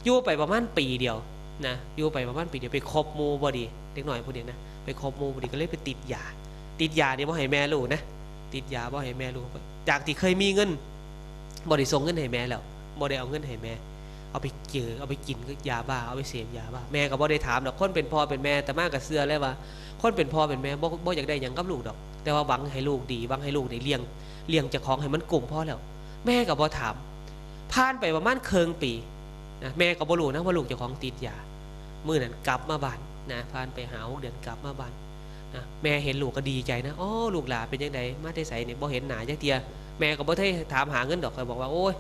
Speaker 2: อยู่ไปประมาณปีเดียวนะอยู่ไปประมาณปีเดียวไปคบหมู่บ่ดีเด็กน้อยผู้นี้นะไปคบหมู่บ่ดีก็เลยไปติดยานี่บ่ให้แม่รู้นะติดยาบ่ให้แม่รู้จากที่เคยมีเงินบ่ได้ส่งเงินให้แม่แล้วบ่ได้เอาเงินให้แม่เอาไปเอาไปกินก็ยาบ้าเอาไปเสพยาบ้าแม่ก็บ่ได้ถามดอกคนเป็นพ่อเป็นแม่แต่มาก็เชื่อเลยว่าคนเป็นพ่อเป็นแม่บ่อยากได้หยังกับลูกดอกแต่ว่าหวังให้ลูกดีหวังให้ลูกได้เลี้ยงเจ้าของให้มันกลุ่มพ่อแล้วแม่ก็บ่ถามผ่านไปประมาณครึ่งปีนะแม่ก็บ่รู้นะว่าลูกเจ้าของติดยามื้อนั้นกลับมาบ้านนะผ่านไปหา6 เดือนกลับมาบ้านนะแม่เห็นลูกก็ดีใจนะอ๋อลูกหลานเป็นจังได๋มาแต่ไสนี่บ่เห็นหน้าจักเที่ยแม่ก็บ่ได้ถามหาเงินดอกก็บอกว่าโอ้ย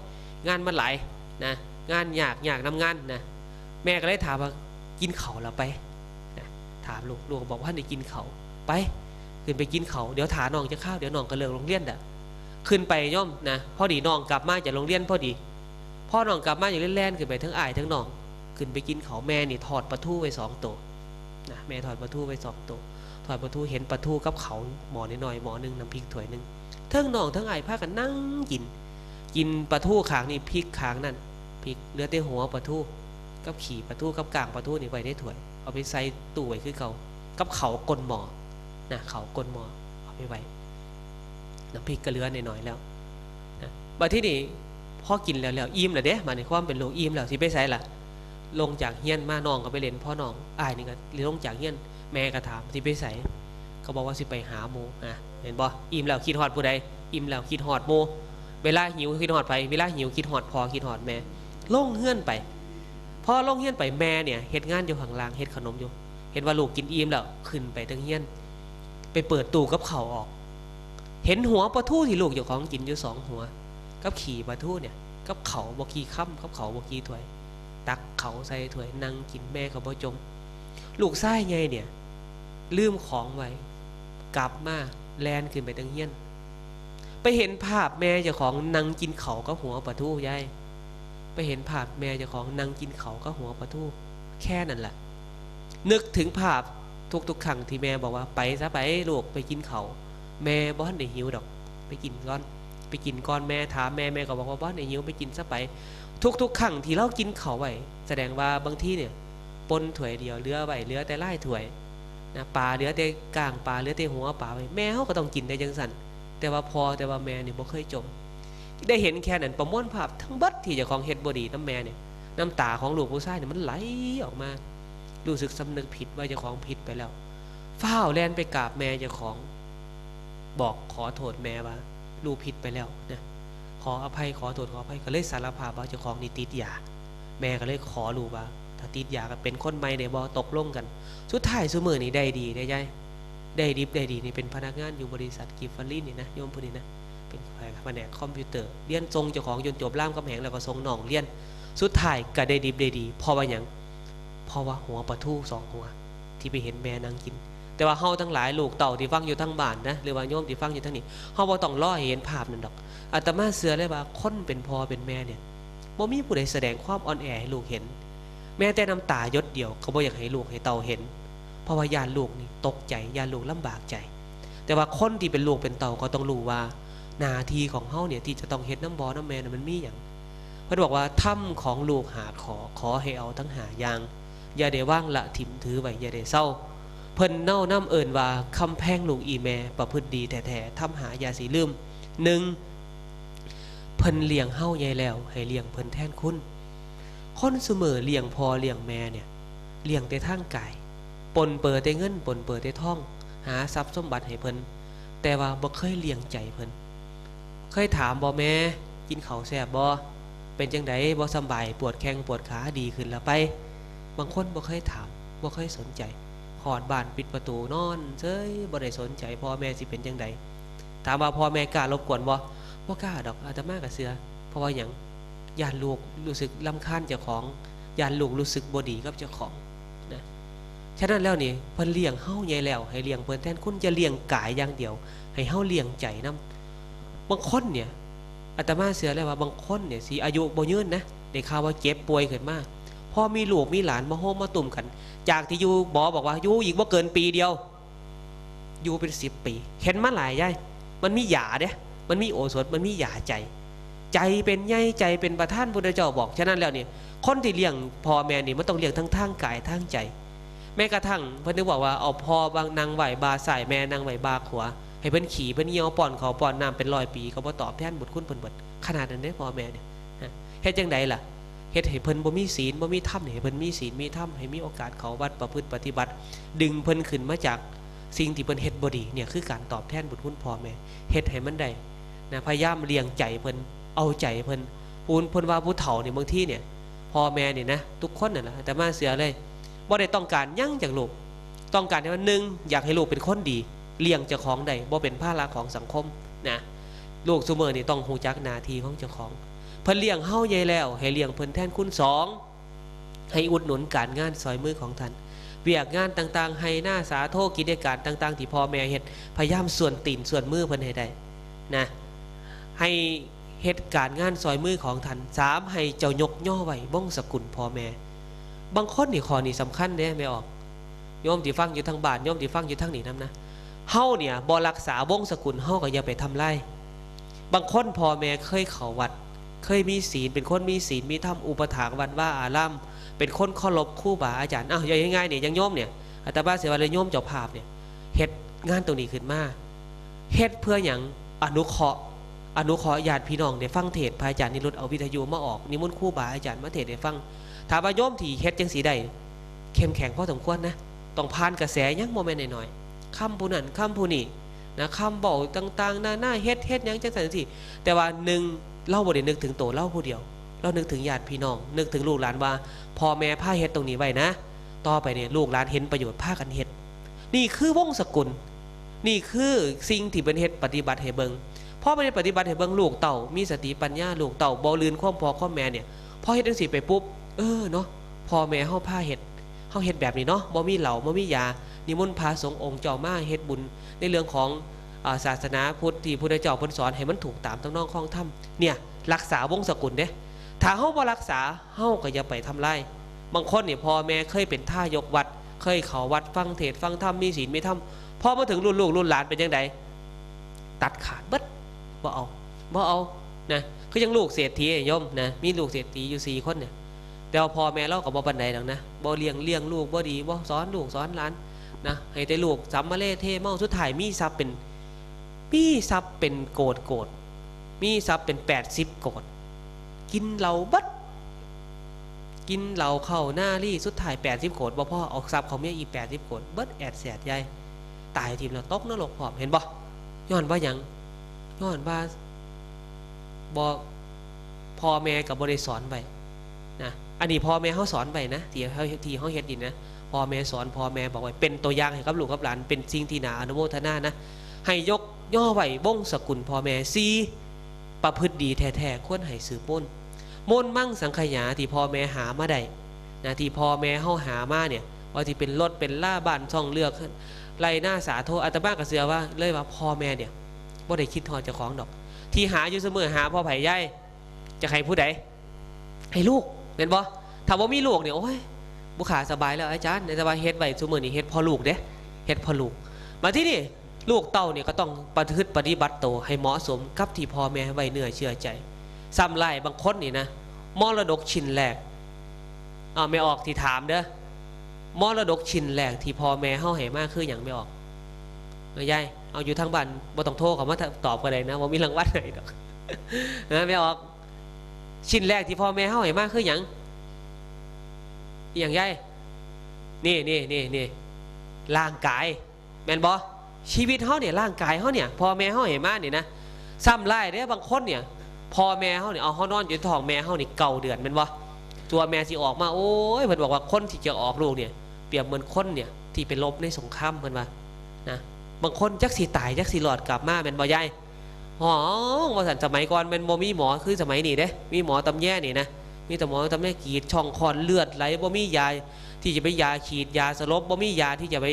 Speaker 2: งานมันหลายนะงานยากนำงานนะแม่ก็เลยถามว่ากินข้าวแล้วไปนะถามลูกก็บอกว่าได้กินข้าวไปขึ้นไปกินข้าวเดี๋ยวถาน้องจะข้าวเดี๋ยวน้องก็เลิกโรงเรียนน่ะขึ้นไปย่อมนะพอดีน้องกลับมาจากโรงเรียนพอดีพ่อน้องกลับมาอย่างแล่นๆขึ้นไปทั้งอ้ายทั้งน้องขึ้นไปกินข้าวแม่นี่ทอดปลาทูไว้2 ตัวนะแม่ทอดปลาทูไว้2 ตัวทอดปลาทูเห็นปลาทูกับเขาหม้อน้อยๆหม้อนึงน้ำพริกถ้วยนึงทั้งน้องทั้งอ้ายพากันนั่งกินปลาทูข้างนี่พริกข้างนั่นพริกเหลือแต่หัวปลาทูกับขี่ปลาทูกับกางปลาทูนี่ไว้ในถ้วยเอาไปใส่ตู้ไว้คือเก่ากับเขาก้นหม้อนะเขาก้นหม้อเอาไปไว้น้ำพริกก็เหลือหน่อยๆแล้วนะบัดที่นี่พอกินแล้วอิ่มแล้วเด้มาในความเป็นลูกอิ่มแล้วสิไปไสล่ะลงจากเฮียนมาน้องก็ไปเล่นพ่อน้องอ้ายนี่ก็ลงจากเฮียนแม่ก็ถามสิไปไสเขาบอกว่าสิไปหาหมู่เห็นบ่อิ่มแล้วคิดฮอดผู้ใดอิ่มแล้วคิดฮอดหมู่เวลาหิวคิดฮอดไปเวลาหิวคิดฮอดพ่อคิดฮอดแม่ลงเฮือนไปพอลงเฮือนไปแม่เนี่ยเฮ็ดงานอยู่ข้างล่างเฮ็ดขนมอยู่เห็นว่าลูกกินอิ่มแล้วขึ้นไปถึงเฮือนไปเปิดตู้กับข้าวออกเห็นหัวปลาทูที่ลูกเจ้าของกินอยู่2 หัวกับขี่ปลาทูเนี่ยกับเขาบ่กี่ค่ำกับเขาบ่กี่ถ้วยตักเขาใส่ถ้วยนั่งกินแม่ก็บ่จมลูกชายไงเนี่ยลืมของไว้กลับมาแลนขึ้นไปถึงเฮือนไปเห็นภาพแม่เจ้าของนั่งกินเขากับหัวปลาทูยายไปเห็นภาพแม่เจ้าของนั่งกินเขากับหัวปลาทูแค่นั้นแหละนึกถึงภาพทุกครั้งที่แม่บอกว่าไปซะไปลูกไปกินเขาแม่บ่ทันได้หิวดอกไปกินก่อนแม่ถามแม่ก็บอกว่าบ่ทันได้หิวไปกินซะไปทุกครั้งที่เรากินเขาไว้แสดงว่าบางทีเนี่ยปนถ้วยเดียวเหลือไว้เหลือแต่หลายถ้วยนะปลาเหลือแต่กลางปลาเหลือแต่หัวปลาไว้แม่เฮาก็ต้องกินได้จังซั่นแต่ว่าพอแต่ว่าแม่นี่บ่เคยจมได้เห็นแค่นั้นประมวลภาพทั้งเบิดที่เจ้าของเฮ็ดบ่ดีน้ำแม่เนี่ยน้ำตาของลูกผู้ชายเนี่ยมันไหลออกมารู้สึกสำนึกผิดว่าเจ้าของผิดไปแล้วฟ้าวแล่นไปกราบแม่เจ้าของบอกขอโทษแม่ว่าลูกผิดไปแล้วนะขออภัยขอโทษขออภัยก็เลยสารภาพว่าเจ้าของนี่ติดยาแม่ก็เลยขอลูกว่าถ ถ้าติดยาก็เป็นคนใหม่ได้บ่ตกลงกันสุดท้ายซุมื้อนี้ได้ดีได้ยายได้ดิบได้ดีนี่เป็นพนักงานอยู่บริษัทกิฟฟารีนี่นะโยมผู้นี้นะเป็นแผนกคอมพิวเตอร์เรียนทรงเจ้าของจนจบรามคำแหงแล้วก็ส่งน้องเรียนสุดท้ายก็ได้ดิบได้ดีเพราะว่าหยังเพราะว่าหัวปลาทู2หัวที่ไปเห็นแม่นางกินแต่ว่าเฮาทั้งหลายลูกเต่าที่ฟังอยู่ทั้งบ้านนะหรือว่าโยมที่ฟังอยู่ทั้งนี้เฮาบ่ต้องรอให้เห็นภาพนั่นดอกอาตมาเชื่อเลยว่าคนเป็นพ่อเป็นแม่เนี่ยบ่มีผู้ใดแสดงความอ่อนแอให้ลูกเห็นแม้แต่น้ำตาหยดเดียวก็บ่อยากให้ลูกให้เต่าเห็นเพราะว่าญาติลูกนี่ตกใจญาติลูกลำบากใจแต่ว่าคนที่เป็นลูกเป็นเต่าก็ต้องรู้ว่าหน้าที่ของเฮาเนี่ยที่จะต้องเฮ็ดน้ำบ่อน้ำแม่มันมีหยังเพิ่นบอกว่าถ้ำของลูกหาขอให้เอาทั้งหาอย่างอย่าได้ว่างละถิ่มถือไว้อย่าได้เศร้าเพิ่นเน่าน้ำเอิญว่าคำแพงลูกอีแม่ประพฤติดีแท้ๆทำหาอย่าสิลืม1เพิ่นเลี้ยงเฮาใหญ่แล้วให้เลี้ยงเพิ่นแทนคุณคนเสมอเลี้ยงพ่อเลี้ยงแม่เนี่ยเลี้ยงแต่ทางกายปนเปื้อแต่เงินปนเปื้อแต่ทองหาทรัพย์สมบัติให้เพิ่นแต่ว่าบ่เคยเลี้ยงใจเพิ่นเคยถามบ่แม่กินข้าวแซ่บบ่เป็นจังไดบ่สบายปวดแข้งปวดขาดีขึ้นแล้วไปบางคนบ่เคยถามบ่เคยสนใจหอดบ้านปิดประตูนอนเฉยบ่ได้สนใจพ่อแม่สิเป็นจังไดถามว่าพ่อแม่กล้ารบกวนบ่กล้าดอกอาตมาก็เชื่อเพราะว่าหยังญาติลูกรู้สึกรำคาญเจ้าของญาติลูกรู้สึกบ่ดีกับเจ้าของนะฉะนั้นแล้วนี่เพิ่นเลี้ยงเฮาใหญ่แล้วให้เลี้ยงเพิ่นแทนคุณจะเลี้ยงกายอย่างเดียวให้เฮาเลี้ยงใจนำบางคนเนี่ยอาตมาเชื่อเลยว่าบางคนเนี่ยสิอายุบ่ยืนนะได้ข่าวว่าเจ็บป่วยขึ้นมาพอมีลูกมีหลานมาโฮมมาตุ่มกันจากที่อยู่หมอบอกว่าอยู่อีกบ่เกินปีเดียวอยู่เป็น10 ปีเห็นมาหลายยายมันมียาเด้มันมีโอสถมันมียาใจเป็นใหญ่ใจเป็นประธานพุทธเจ้าบอกฉะนั้นแล้วเนี่ยคนที่เลี้ยงพ่อแม่นี่มันต้องเลี้ยงทั้งทางกายทางใจแม้กระทั่งเพิ่นนึกบอกว่าเอาพ่อบางนางไหวบาสายแม่นางไหวบาขวาให้เพิ่นขี่เพิ่นเหี่ยวป้อนเขาป้อนน้ำเป็น100 ปีก็บ่ตอบแทนบุญคุณเพิ่นเบิดขนาดนั้นเด้พ่อแม่เนี่ยเฮ็ดจังไดล่ะเฮ็ดให้เพิ่นบ่มีศีลบ่มีธรรมให้เพิ่นมีศีลมีธรรมให้มีโอกาสเข้าวัดประพฤติปฏิบัติดึงเพิ่นขึ้นมาจากสิ่งที่เพิ่นเฮ็ดบ่ดีเนี่ยคือการตอบแทนบุญคุณพ่อแม่เฮ็ดให้มันได้นะพยายามเลี้ยงใจเพิ่นเอาใจเพิ่นเพิ่นว่าผู้เฒ่าเนี่ยบางทีเนี่ยพ่อแม่เนี่ยนะทุกคนน่ะนะแต่มาเสียเลยบ่ได้ต้องการยั่งจากลูกต้องการแค่ว่า1อยากให้ลูกเป็นคนดีเลี้ยงเจ้าของได้บ่เป็นภาระของสังคมนะลูกซุมื้อนี่ต้องรู้จักหน้าที่ของเจ้าของเพิ่นเลี้ยงเฮาใหญ่แล้วให้เลี้ยงเพิ่นแทนคุณ2ให้อุดหนุนการงานซอยมือของท่านเวียกงานต่างๆให้หน้าสาโทกิจการต่างๆที่พ่อแม่เฮ็ดพยายามส่วนตีนส่วนมือเพิ่นให้ได้นะให้เหตุการณ์งานซอยมือของท่าน3ให้เจ้ายกย่อไว้วงศกุลพ่อแม่บางคนนี่ข้อนี้สำคัญเด้ไม่ออกโยมที่ฟังอยู่ทางบ้านโยมที่ฟังอยู่ทางนี้นํนะเฮาเนี่ยบ่รักษาวงศกุลเฮาก็อย่าไปทำลายบางคนพ่อแม่เคยเข้าวัดเคยมีศีลเป็นคนมีศีลมีธรรมอุปถากวัดว่าอารามเป็นคนเคารพครูบาอาจารย์อย่างง่ายๆเนี่ยยังโยมเนี่ยอาตมาเสียว่าเลยโยมเจ้าภาพเนี่ยเฮ็ดงานตรงนี้ขึ้นมาเฮ็ดเพื่อหยังอนุเคราะห์ญาติพี่น้องได้ฟังเทศน์พระอาจารย์นิรุตเอาวิทยุมาออกนิมนต์ครูบาอาจารย์มาเทศน์ให้ฟังถามว่าโยมที่เฮ็ดจังสีได้เข้มแข็งพอสมควรนะต้องผ่านกระแสยังโมเมนต์หน่อยๆคำผู้นั้นคำผู้นี้นะคำบอกต่างๆหน้าเฮ็ดยังจังซั่นสิแต่ว่า1เราบ่ได้นึกถึงโตเราผู้เดียวเรานึกถึงญาติพี่น้องนึกถึงลูกหลานว่าพ่อแม่พาเฮ็ดตรงนี้ไว้นะต่อไปเนี่ยลูกหลานเห็นประโยชน์พากันเฮ็ดนี่คือวงศกุลนี่คือสิ่งที่เป็นเฮ็ดปฏิบัติให้เบิ่งพอไปปฏิบัติให้เบิ่งลูกเต่ามีสติปัญญาลูกเต่าบ่ลืมความพ่อความแม่เนี่ยพอเฮ็ดจังซี่ไปปุ๊บเนาะพ่อแม่เฮาพาเฮ็ดแบบนี้เนาะบ่มีเหล้าบ่มียานิมนต์พระสงฆ์องค์เจ้ามาเฮ็ดบุญในเรื่องของศาสนาพุทธที่พุทธเจ้าเพิ่นสอนให้มันถูกตามทำนองคล้องธรรมเนี่ยรักษาวงศกุลเด้ถ้าเฮาบ่รักษาเฮาก็อย่าไปทำลายบางคนเนี่ยพ่อแม่เคยเป็นท่ายกวัดเคยเข้าวัดฟังเทศน์ฟังธรรมมีศีลมีธรรมพอมาถึงรุ่นลูกรุ่นหลานเป็นจังไดตัดขาดเบิดบ่เอานะคือยังลูกเศรษฐีโยมนะมีลูกเศรษฐีอยู่4 คนเนี่ยแต่พ่อแม่เราก็บ่ปานใดดอกนะบ่เลี้ยงลูกบ่ดีบ่สอนลูกสอนหลานนะให้แต่ลูกสัมมาเลเทเมาสุดท้ายมีทรัพย์เป็นโกดมีทรัพย์เป็น80 โกดกินเหล้าเบิดกินเหล้าเข้าหน้ารี่สุดท้าย80 โกดบ่พอเอาทรัพย์เขาเมียอีก80 โกดเบิดแอดแสดใหญ่ตายทีแล้วตกนรกพร้อมเห็นบ่ย้อนว่าหยังย้อนว่าบ่พ่อแม่ก็บ่ได้สอนไว้ นะอันนี้พ่อแม่เขาสอนไปนะที่เขาเฮ็ดนี่นะพ่อแม่สอนพ่อแม่บอกไว้เป็นตัวอย่างให้กับลูกกับหลานเป็นสิ่งที่น่าอนุโมทนานะให้ยกย่อไว้วงสกุลพ่อแม่ซีประพฤติดีแท้ๆควรให้สืบป้นมนมั่งสังขยาที่พ่อแม่หามาได้นะที่พ่อแม่เขาหามาเนี่ยว่าที่เป็นรถเป็นล่าบ้านช่องเลือกไรหน้าสาโทอาตมาก็เสือว่าเลยว่าพ่อแม่เนี่ยบ่ได้คิดทอดเจ้าของดอกที่หาอยู่เสมอหาพ่อไผ่ย่ายจะใครผู้ใดให้ลูกเห็นบ่ถ้าว่ามีลูกเนี่ยโอ้ยบุขาสบายแล้วอาจารย์ในสบายเฮ็ดไว้เสมอนี่เฮ็ดพ่อลูกเด้เฮ็ดพ่อลูกมาที่นี่ลูกเต้าเนี่ยก็ต้องประพฤติปฏิบัติตัวให้เหมาะสมกับที่พ่อแม่ไว้เนื้อเชื่อใจซ้ำไล่บางคนนี่นะมรดกชิ้นแรกไม่ออกที่ถามเด้อมรดกชิ้นแรกที่พ่อแม่เฮาให้มาคืออย่างไม่ออกยายเอาอยู่ทางบ้านบ่ต้องโทรเขามาตอบกันเลยนะว่ามีรางวัลไหนดอกนะไม่ออกชิ้นแรกที่พ่อแม่เฮาให้มาคืออย่างยายนี่ร่างกายแม่นบ่ชีวิตเฮาเนี่ยร่างกายเฮาเนี่ยพ่อแม่เฮาให้มาเนี่ยนะซ้ำไล่เด้บางคนเนี่ยพ่อแม่เฮาเนี่ยเอาเฮานอนอยู่ท้องแม่เฮานี่9 เดือนแม่นบ่ตัวแม่สิออกมาโอ้ยเพิ่นบอกว่าคนที่จะออกลูกเนี่ยเปรียบเหมือนคนเนี่ยที่ไปรบในสงครามเพิ่นว่านะบางคนจักสิตายจักสิรอดกลับมาแม่นบ่ยายอ๋อว่าซั่นสมัยก่อนแม่นบ่มีหมอคือสมัยนี้เด้มีหมอตำแยนี่นะมีแต่หมอตำแยกรีดช่องคลอดเลือดไหลบ่มียาที่จะไปยาฉีดยาสลบบ่มียาที่จะไป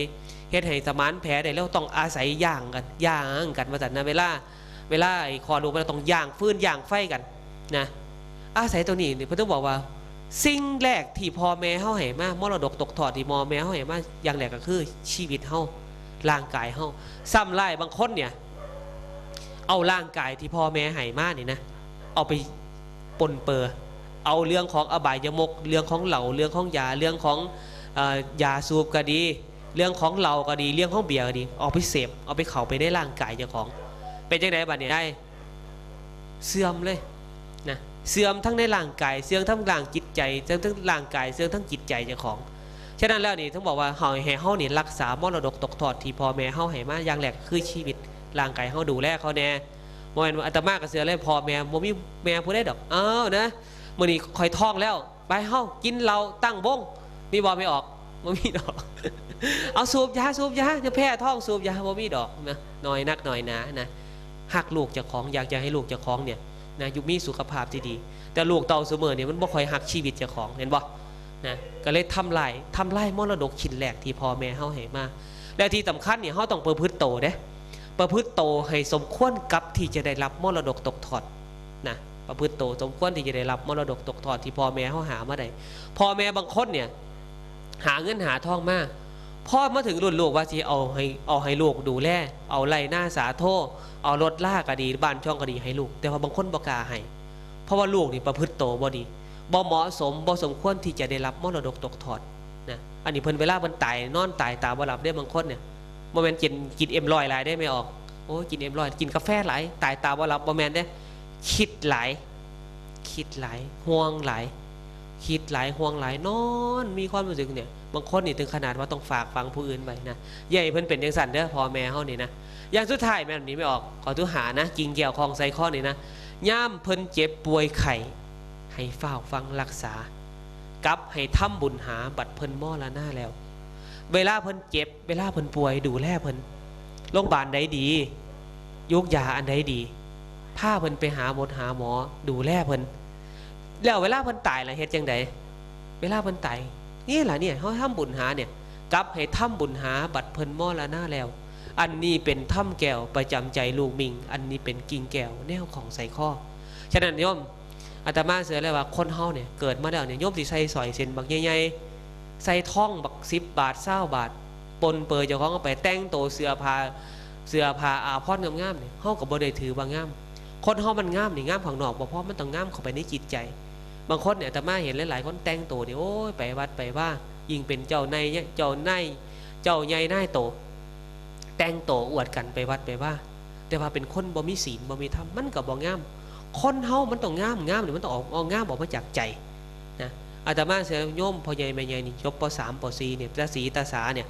Speaker 2: เฮ็ดให้สมานแผลได้แล้วต้องอาศัยย่างกันว่าซั่นนะเวลาไอ้คลอดลูกมันต้องย่างฟืนย่างไฟกันนะอาศัยตัวนี้เพิ่นต้องบอกว่าสิ่งแรกที่พ่อแม่เฮาให้มามรดกตกทอดที่พ่อแม่เฮาให้มาอย่างแรกก็คือชีวิตเฮาร่างกายเฮาซ้ำไล่บางคนเนี่ยเอาร่างกายที่พ่อแม่ให้มานี่นะเอาไปปนเปื้อเอาเรื่องของอบายมุขเรื่องของเหล้าเรื่องของยาเรื่องของยาสูบก็ดีเรื่องของเหล้าก็ดีเรื่องของเบียร์ก็ดีเอาไปเสพเอาไปเข้าไปในร่างกายเจ้าของเป็นจังไดบัดนี้ได้เสื่อมเลยนะเสื่อมทั้งในร่างกายเสื่อมทั้งร่างจิตใจเสื่อมทั้งร่างกายเสื่อมทั้งจิตใจเจ้าของฉะนั้นแล้วนี่ต้องบอกว่าเฮาให้เฮานี่รักษามรดกตกทอดที่พ่อแม่เฮาให้มาอย่างแรกคือชีวิตร่างกายเฮาดูแลเขาแน่บ่แม่นว่าอาตมาก็เสือเลยพ่อแม่บ่มีแม่ผู้ใดดอกนะมื้อนี้ค่อยท้องแล้วไปเฮากินเหล้าตั้งวงมีบ่ไม่ออกบ่มีดอกเอาสูบยาจะแพ้ท้องสูบยาบ่มีดอกนะน้อยนักน้อยหนานะหักลูกเจ้าของอยากจะให้ลูกเจ้าของเนี่ยนะอยู่มีสุขภาพที่ดีแต่ลูกเต่าเสมอเนี่ยมันบ่ค่อยหักชีวิตเจ้าของเห็นบ่นะก็เลยทำลายมรดกชิ้นแรกที่พ่อแม่เฮาให้มาและที่สำคัญเนี่ยเฮาต้องประพฤติโตเด้ประพฤติโตให้สมควรกับที่จะได้รับมรดกตกทอดนะประพฤติโตสมควรที่จะได้รับมรดกตกทอดที่พ่อแม่เฮาหามาได้พ่อแม่บางคนเนี่ยหาเงินหาทองมาพ่อมาถึงรุ่นลูกว่าสิเอาให้ลูกดูแลเอาไล่หน้าสาโทเอารถลากก็ดีบ้านช่องก็ดีให้ลูกแต่ว่าบางคนบ่กล้าให้เพราะว่าลูกนี่ประพฤติโตบ่ดีบ่เหมาะสมบ่สมควรที่จะได้รับมรดกตกทอดนะอันนี้เพิ่นเวลาเพิ่นตายนอนตายตาบ่หลับได้บางคนเนี่ยบ่แม่นกินเอ็มร้อยหลายได้ไม่ออกโอ้กินเอ็มร้อยกินกาแฟหลายตายตาบ่หลับบ่แม่นเด้คิดหลายห่วงหลายคิดหลายห่วงหลายนอนมีความรู้สึกเนี่ยบางคนนี่ถึงขนาดว่าต้องฝากฟังผู้อื่นไว้นะใหญ่เพิ่นเป็นจังซั่นเด้อพ่อแม่เฮานี่นะอย่างสุดท้ายแม่นนี้ไม่ออกขอทุหานะกิ่งแก้วคองไซข้อนี่นะย่ามเพิ่นเจ็บป่วยไข้ให้เฝ้าฟังรักษากับให้ทำบุญหาบัดเพิ่นมรณะแล้วเวลาเพิ่นเจ็บเวลาเพิ่นป่วยดูแลเพิ่นโรงพยาบาลใดดียุกยาอันใดดีพาเพิ่นไปหาหมอดูแลเพิ่นแล้วเวลาเพิ่นตายล่ะเฮ็ดจังไดเวลาเพิ่นตายนี่ล่ะเนี่ยเฮาทำบุญหาเนี่ยกับให้ทำบุญหาบัดเพิ่นมรณะแล้วอันนี้เป็นถ้ำแก้วประจำใจลูกมิงอันนี้เป็นกิ่งแก้วแนวของใส่ข้อฉะนั้นโยมอาตมาเสือเลยว่าคนเฮาเนี่ยเกิดมาแล้วเนี่ยโยมสิใส่สอยเส้นบักใหญ่ๆใส่ท่องบัก10 บาท20 บาทปนเปื้อเจ้าของเอาไปแต่งโตเสื้อผ้าอาภรณ์งามๆเนี่ยเฮาก็บ่ได้ถือว่างามคนเฮามันงามนี่งามข้างนอกบ่พอมันต้องงามเข้าไปในจิตใจบางคนเนี่ยอาตมาเห็นหลายๆคนแต่งโตนี่โอ้ยไปวัดไปว่ายิ่งเป็นเจ้าใหญ่นายโตแต่งโตอวดกันไปวัดไปว่าแต่ว่าเป็นคนบ่มีศีลบ่มีธรรมมันก็บ่งามคนเฮามันต้องงามหรือมันต้องออกงามออกมาจากใจนะอาตมาเสียโยมพ่อใหญ่แม่ใหญ่นี่จบป.3 ป.4เนี่ยตาสีตาสาเนี่ย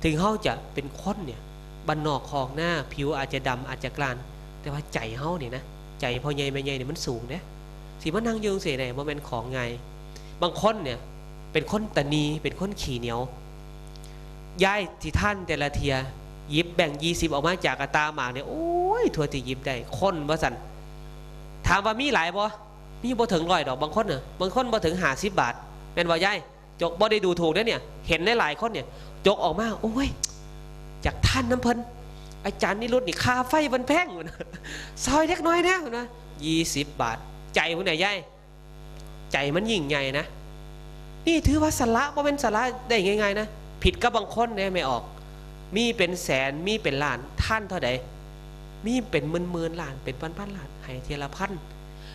Speaker 2: ถึงเฮาจะเป็นคนเนี่ยบ้านนอกคอกหน้าผิวอาจจะดำอาจจะกลานแต่ว่าใจเฮาเนี่ยนะใจพ่อใหญ่แม่ใหญ่เนี่ยมันสูงเด้สิมานั่งยืนเสียได้บ่แม่นของไง บางคนเนี่ยเป็นคนตะนีเป็นคนขี้เหนียวย้ายที่ท่านแต่ละเทียหยิบแบ่ง20ออกมาจากกระตาหมากเนี่ยโอ้ยทัวที่หยิบได้คนว่าสันถามว่ามีหลายบ่มีบ่ถึง100ดอกบางคนเนี่ยบางคนบ่ถึง50 บาทแม่นบ่ย้ายจกบ่ได้ดูถูกเนี่ยเห็นได้หลายคนเนี่ยจกออกมาโอ้ยจากท่านน้ำเพิ่นอาจารย์นิรุตนี่ค่าไฟมันแพงซอยเล็กน้อยนะ20 บาทใจผู้ไหนย้ายใจมันยิ่งใหญ่นะนี่ถือว่าสละบ่เป็นสละได้ง่ายๆนะผิดกับบางคนเนี่ยไม่ออกมีเป็นแสนมีเป็นล้านท่านเท่าใดมีเป็นหมื่นล้านเป็นพันล้านให้เทียละพัน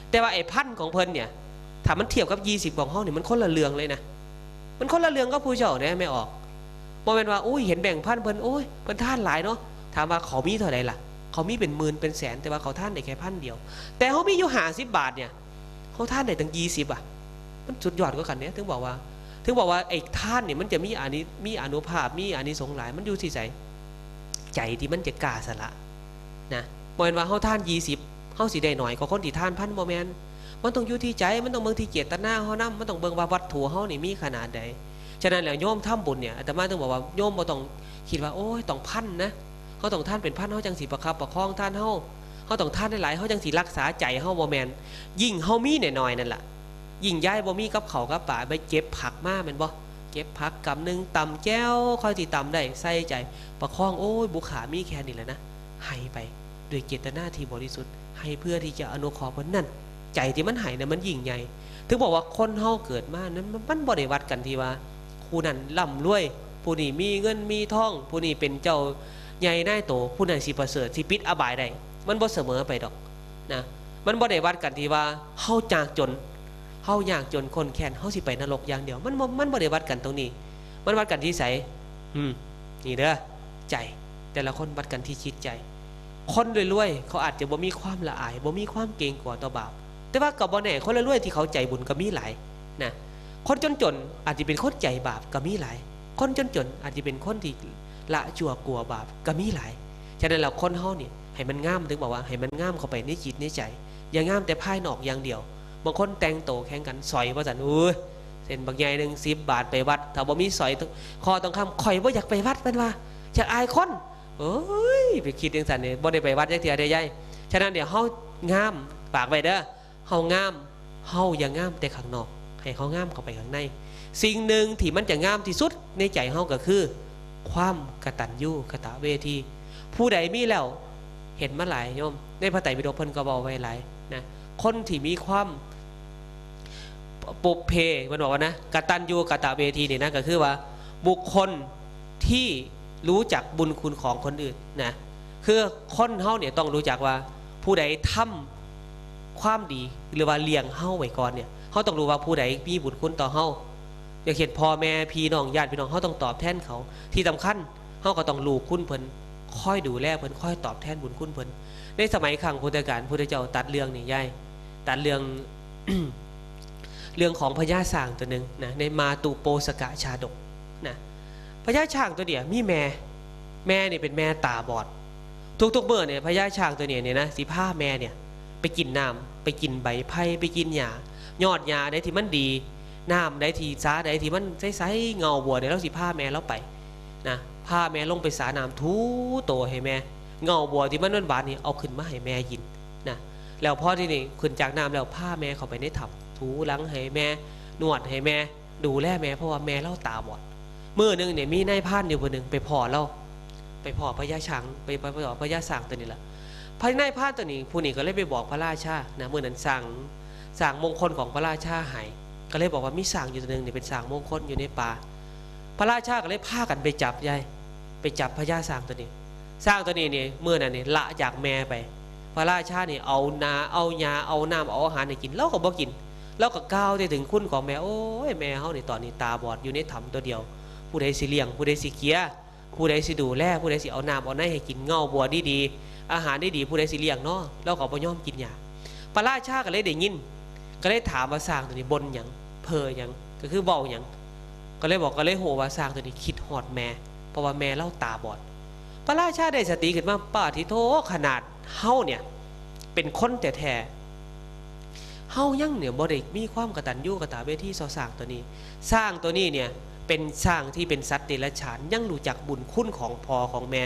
Speaker 2: แต่ว่าไอ้พันของเพิ่นเนี่ยถ้ามันเทียบกับ20ของเฮาเนี่ยมันคนละเรื่องเลยนะมันคนละเรื่องก็ผู้เจ้าเนี่ยไม่ออกบ่แม่นว่าอุ้ยเห็นแบ่งพันเพิ่นโอ้ยเพิ่นท่านหลายเนาะถามว่าเขามีเท่าใดล่ะเขามีเป็นหมื่นเป็นแสนแต่ว่าเขาท่านได้แค่พันเดียวแต่เฮามีอยู่50 บาทเนี่ยเขาท่านได้ถึง20อ่ะมันสุดยอดกว่ากันเนี่ยถึงบอกว่าไอ้ท่านเนี่ยมันจะมีอานุภาพมีอานิสงส์หลายมันอยู่ที่ใจที่มันจะกล้าสละนะบ่แม่นว่าเฮาท่าน20เฮาสิได้หน่อยกว่าคนที่ท่านพันบ่แม่นมันต้องอยู่ที่ใจมันต้องเบิ่งที่เจตนาเฮานำมันต้องเบิ่งว่าวัตถุเฮานี่มีขนาดใดฉะนั้นแล้วโยมทำบุญเนี่ยอาตมาต้องบอกว่าโยมบ่ต้องคิดว่าโอ้ยต้องพันนะเฮาต้องท่านเป็นพันเฮาจังสิประคับประคองท่านเฮาต้องท่านได้หลายเฮาจังสิรักษาใจเฮาบ่แม่นยิ่งเฮามีน้อยๆนั่นล่ะยิ่งย้ายบ่มีกับเขากับป่าไปเก็บผักมาแม่นบ่เก็บผักกำนึงตำแก้วค่อยที่ตำได้ใส่ใจประคองโอ้ยบุขามีแค่นี้แหละนะให้ไปด้วยเจตนาที่บริสุทธิ์ให้เพื่อที่จะอนุเคราะห์เพิ่นนั่นใจที่มันให้เนี่ยมันยิ่งใหญ่ถึงบอกว่าคนเฮาเกิดมานั้นมันบ่ได้วัดกันที่ว่าผู้นั้นร่ำรวยผู้นี้มีเงินมีทองผู้นี้เป็นเจ้าใหญ่นายโตผู้นั้นสิประเสริฐสิปิดอบายได้มันบ่เสมอไปดอกนะมันบ่ได้วัดกันที่ว่าเฮาจากจนเฮายากจนคนแค้นเฮาสิไปนรกอย่างเดียวมันบ่ได้วัดกันตรงนี้มันวัดกันที่ไสนี่เด้อใจแต่ละคนวัดกันที่จิตใจคนรวยๆเขาอาจจะบ่มีความละอายบ่มีความเกรงกลัวต่อบาปแต่ว่าก็บ่แน่คนรวยๆที่เขาใจบุญก็มีหลายนะคนจนๆอาจจะเป็นคนใจบาปก็มีหลายคนจนๆอาจจะเป็นคนที่ละชั่วกลัวบาปก็มีหลายฉะนั้นแล้วคนเฮานี่ให้มันงามถึงบอกว่าให้มันงามเข้าไปในจิตในใจอย่างงามแต่ภายนอกอย่างเดียวบางคนแต่งโตแข่งกันสอยว่าซั่นเส้นบางใหญ่นึง10 บาทไปวัดถ้าบ่มีสอยคอต้องคำข่อยบ่อยากไปวัดเป็นว่าอยากอายคนเอ้ยไปคิดจังซั่นนี่บ่ได้ไปวัดจักเทื่อได้ใหญ่ฉะนั้นเดี๋ยวเฮางามฝากไว้เด้อเฮางามเฮาอย่างงามแต่ข้างนอกให้เขางามเข้าไปข้างในสิ่งหนึ่งที่มันจะงามที่สุดในใจเฮาก็คือความกตัญญูกตเวทีผู้ใดมีแล้วเห็นมาหลายโยมในพระไตรปิฎกเพิ่นก็บอกไว้หลายนะคนที่มีความปุเพมันบอกว่านะกตัญญูกตเวทีนี่นะก็คือว่าบุคคลที่รู้จักบุญคุณของคนอื่นนะคือคนเฮาเนี่ยต้องรู้จักว่าผู้ใดทำความดีหรือว่าเลี้ยงเฮาไว้ก่อนเนี่ยเฮาต้องรู้ว่าผู้ใดมีบุญคุณต่อเฮาอย่างเช่นพ่อแม่พี่น้องญาติพี่น้องเฮาต้องตอบแทนเขาที่สำคัญเฮาก็ต้องรู้คุณเพิ่นค่อยดูแลเพิ่นค่อยตอบแทนบุญคุณเพิ่นในสมัยครั้งพุทธกาลพุทธเจ้าตัดเรื่องนี่ยายตัดเรื่อง เรื่องของพญาช้างตัวหนึ่งนะในมาตุโปสกะชาดกนะพญาช้างตัวเดียวมีแม่เนี่ยเป็นแม่ตาบอดทุกเมื่อเนี่ยพญาช้างตัวเนี่ยนะสิพาแม่เนี่ยไปกินน้ำไปกินใบไผ่ไปกินหญ้ายอดหญ้าได้ที่มันดีน้ำได้ที่สาได้ที่มันใสๆเงาบัวเนี่ยเราสิพาแม่เราไปนะพาแม่ลงไปสาน้ำทูโตให้แม่เงาบัวที่มันหวานนี่เอาขึ้นมาให้แม่กินนะแล้วพอที่นี่ขึ้นจากน้ำแล้วพาแม่เข้าไปในถ้ำถูหลังให้แม่นวดให้แม่ดูแลแม่เพราะว่าแม่เล่าตาบอดมื้อนึงเนี่ยมีนายพรานอยู่คนหนึ่งไปพ่อพญาช้างไปพ่อพญาช้างตัวนี้แหละพญานายพรานตัวนี้ผู้นี้ก็เลยไปบอกพระราชานะมื้อนั้นสั่งมงคลของพระราชาหายก็เลยบอกว่ามีช้างอยู่ตัวนึงเนี่ยเป็นช้างมงคลอยู่ในป่าพระราชาก็เลยพากันไปจับยายไปจับพญาช้างตัวนี้เนี่ยมื้อนั้นเนี่ยละจากแม่ไปพระราชาเนี่ยเอานาเอาหญ้าเอาน้ำเอาอาหารให้กินแล้วก็บ่กินแล้วก็ก้าวได้ถึงคุณของแม่โอ้ยแม่เฮานี่ตอนนี้ตาบอดอยู่ในถ้ำตัวเดียวผู้ใดสิเลี้ยงผู้ใดสิเกียผู้ใดสิดูแลผู้ใดสิเอาน้ำเอาไหนให้กินเงาบัวดีๆอาหารดีๆผู้ใดสิเลี้ยงเนาะแล้วก็บ่ยอมกินหญ้าพระราชาก็เลยได้ยินก็เลยถามว่าสร้างตัวนี้บนหยังเพ้อหยังก็คือเว้าหยังก็เลยโหว่าสร้างตัวนี้คิดฮอดแม่เพราะว่าแม่เล่าตาบอดพระราชาได้สติขึ้นมาป้าทิโทขนาดเฮาเนี่ยเป็นคนแท้ๆเฮ ายังเนี่ยบ่ได้มีความกตัญญูกตเวทีสร้างตัวนี้สร้างตัวนี้เนี่ยเป็นสร้างที่เป็นสัตว์เดรัจฉานยังรู้จักบุญคุณของพ่อของแม่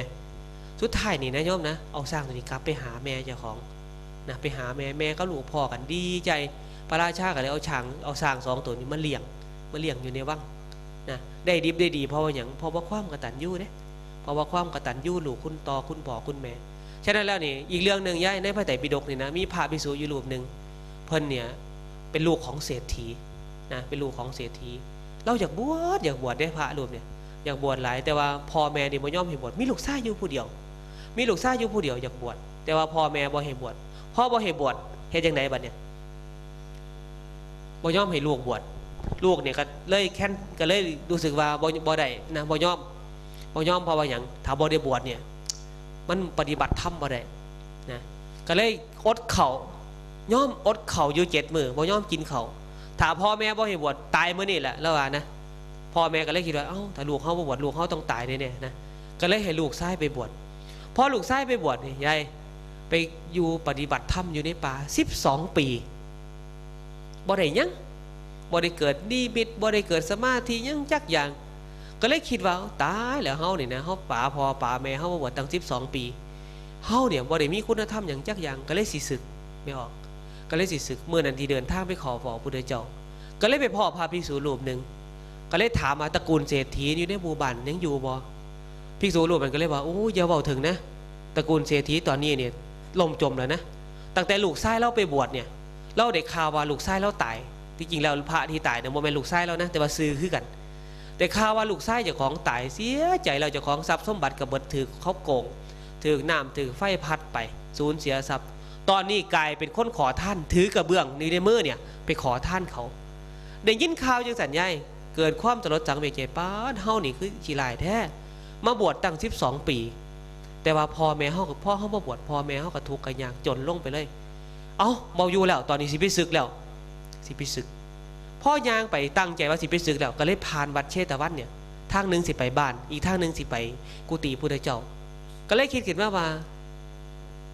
Speaker 2: สุดท้ายนี่นะโยมนะเอาสร้างตัวนี้กลับไปหาแม่เจ้าของนะไปหาแม่ก็ลูกพ่อกันดีใจพระราชาก็เลยเอาสร้าง2ตัวนี้มาเลี้ยงอยู่ในวังนะได้ดิบได้ดีเพราะว่าอย่างเพราะว่าความกตัญญูเนี่ยเพราะว่าความกตัญญูลูกคุณต่อคุณพ่อคุณแม่ฉะนั้นแล้วนี่อีกเรื่องหนึ่งย่ายในพระไตรปิฎกนี่นะมีพระภิกษุอยู่รูปหนึ่งเพิ่นเนี่ยเป็นลูกของเศรษฐีนะเป็นลูกของเศรษฐีเราอยากบวชได้พระรูปเนี่ยอยากบวชหลายแต่ว่าพ่อแม่นี่บ่ยอมให้บวชมีลูกชายอยู่ผู้เดียวอยากบวชแต่ว่าพ่อแม่บ่ให้บวชพ่อบ่ให้บวชเฮ็ดจังไดบัดเนี่ยบ่ยอมให้ลูกบวชลูกเนี่ยก็เลยก็เลยรู้สึกว่าบ่ได้นะบ่ยอมเพราะว่าหยังถ้าบ่ได้บวชเนี่ยมันปฏิบัติธรรมบ่ได้นะก็เลยอดข้าวยอมอดเข่าอยู่7 มื้อบ่ยอมกินเข่าถ้าพ่อแม่บ่ให้บวชตายมื้อนี่แหละแล้วว่านะพ่อแม่ก็เลยคิดว่าเอ้าถ้าลูกเฮาบ่บวชลูกเฮาต้องตายแน่ๆนะก็เลยให้ลูกชายไปบวชพอลูกชายไปบวชนี่ยายไปอยู่ปฏิบัติธรรมอยู่ในป่า12 ปีบ่ได้หยังบ่ได้เกิดนิมิตบ่ได้เกิดสมาธิหยังจักอย่างก็เลยคิดว่าตายแล้วเฮานี่นะเฮาป่าพ่อป่าแม่เฮามาบวชตั้ง12 ปีเฮาเนี่ยบ่ได้มีคุณธรรมหยังจักอย่างก็เลยสิสึกไม่ออกก็เลยสิสึกเมื่อนั้นที่เดินทางไปขอพระพุทธเจ้าก็เลยไปพ่อพระภิกษุรูปหนึ่งก็เลยถามมาตระกูลเศรษฐีอยู่ในหมู่บ้านยังอยู่บ่ภิกษุรูปนั้นก็เลยว่าโอ้อย่าเว้าถึงนะตระกูลเศรษฐีตอนนี้เนี่ยล่มจมแล้วนะตั้งแต่ลูกชายเราไปบวชเนี่ยเราได้ข่าวว่าลูกชายเราตายที่จริงแล้วพระที่ตายเนี่ยบ่แม่นลูกชายเรานะแต่ว่าซื้อคือกันแต่ข่าวว่าลูกชายเจ้าของตายเสียใจเราเจ้าของทรัพย์สมบัติก็เบิดถูกเขาโกงถูกน้ำถูกไฟพัดไปสูญเสียทรัพย์ตอนนี้กลายเป็นคนขอท่านถือกระเบื้องในมือเนี่ยไปขอท่านเขาได้ยินข่าวจังสัญญาเกิดความตลดจังเบกใจป้าเฮานี่คือขี้ลายแท้มาบวชตั้ง12 ปีแต่ว่าพ่อแม่เฮากับพ่อเฮามาบวชพ่อแม่เฮาก็ทุกข์กันยากจนลงไปเลยเอ้าเมาอยู่แล้วตอนนี้สิไปศึกแล้วสิไปศึกพ่อยางไปตั้งใจว่าสิไปศึกแล้วก็เลยผ่านวัดเชตวันเนี่ยทางนึงสิไปบ้านอีกทางนึงสิไปกุฏิพุทธเจ้าก็เลยคิดว่า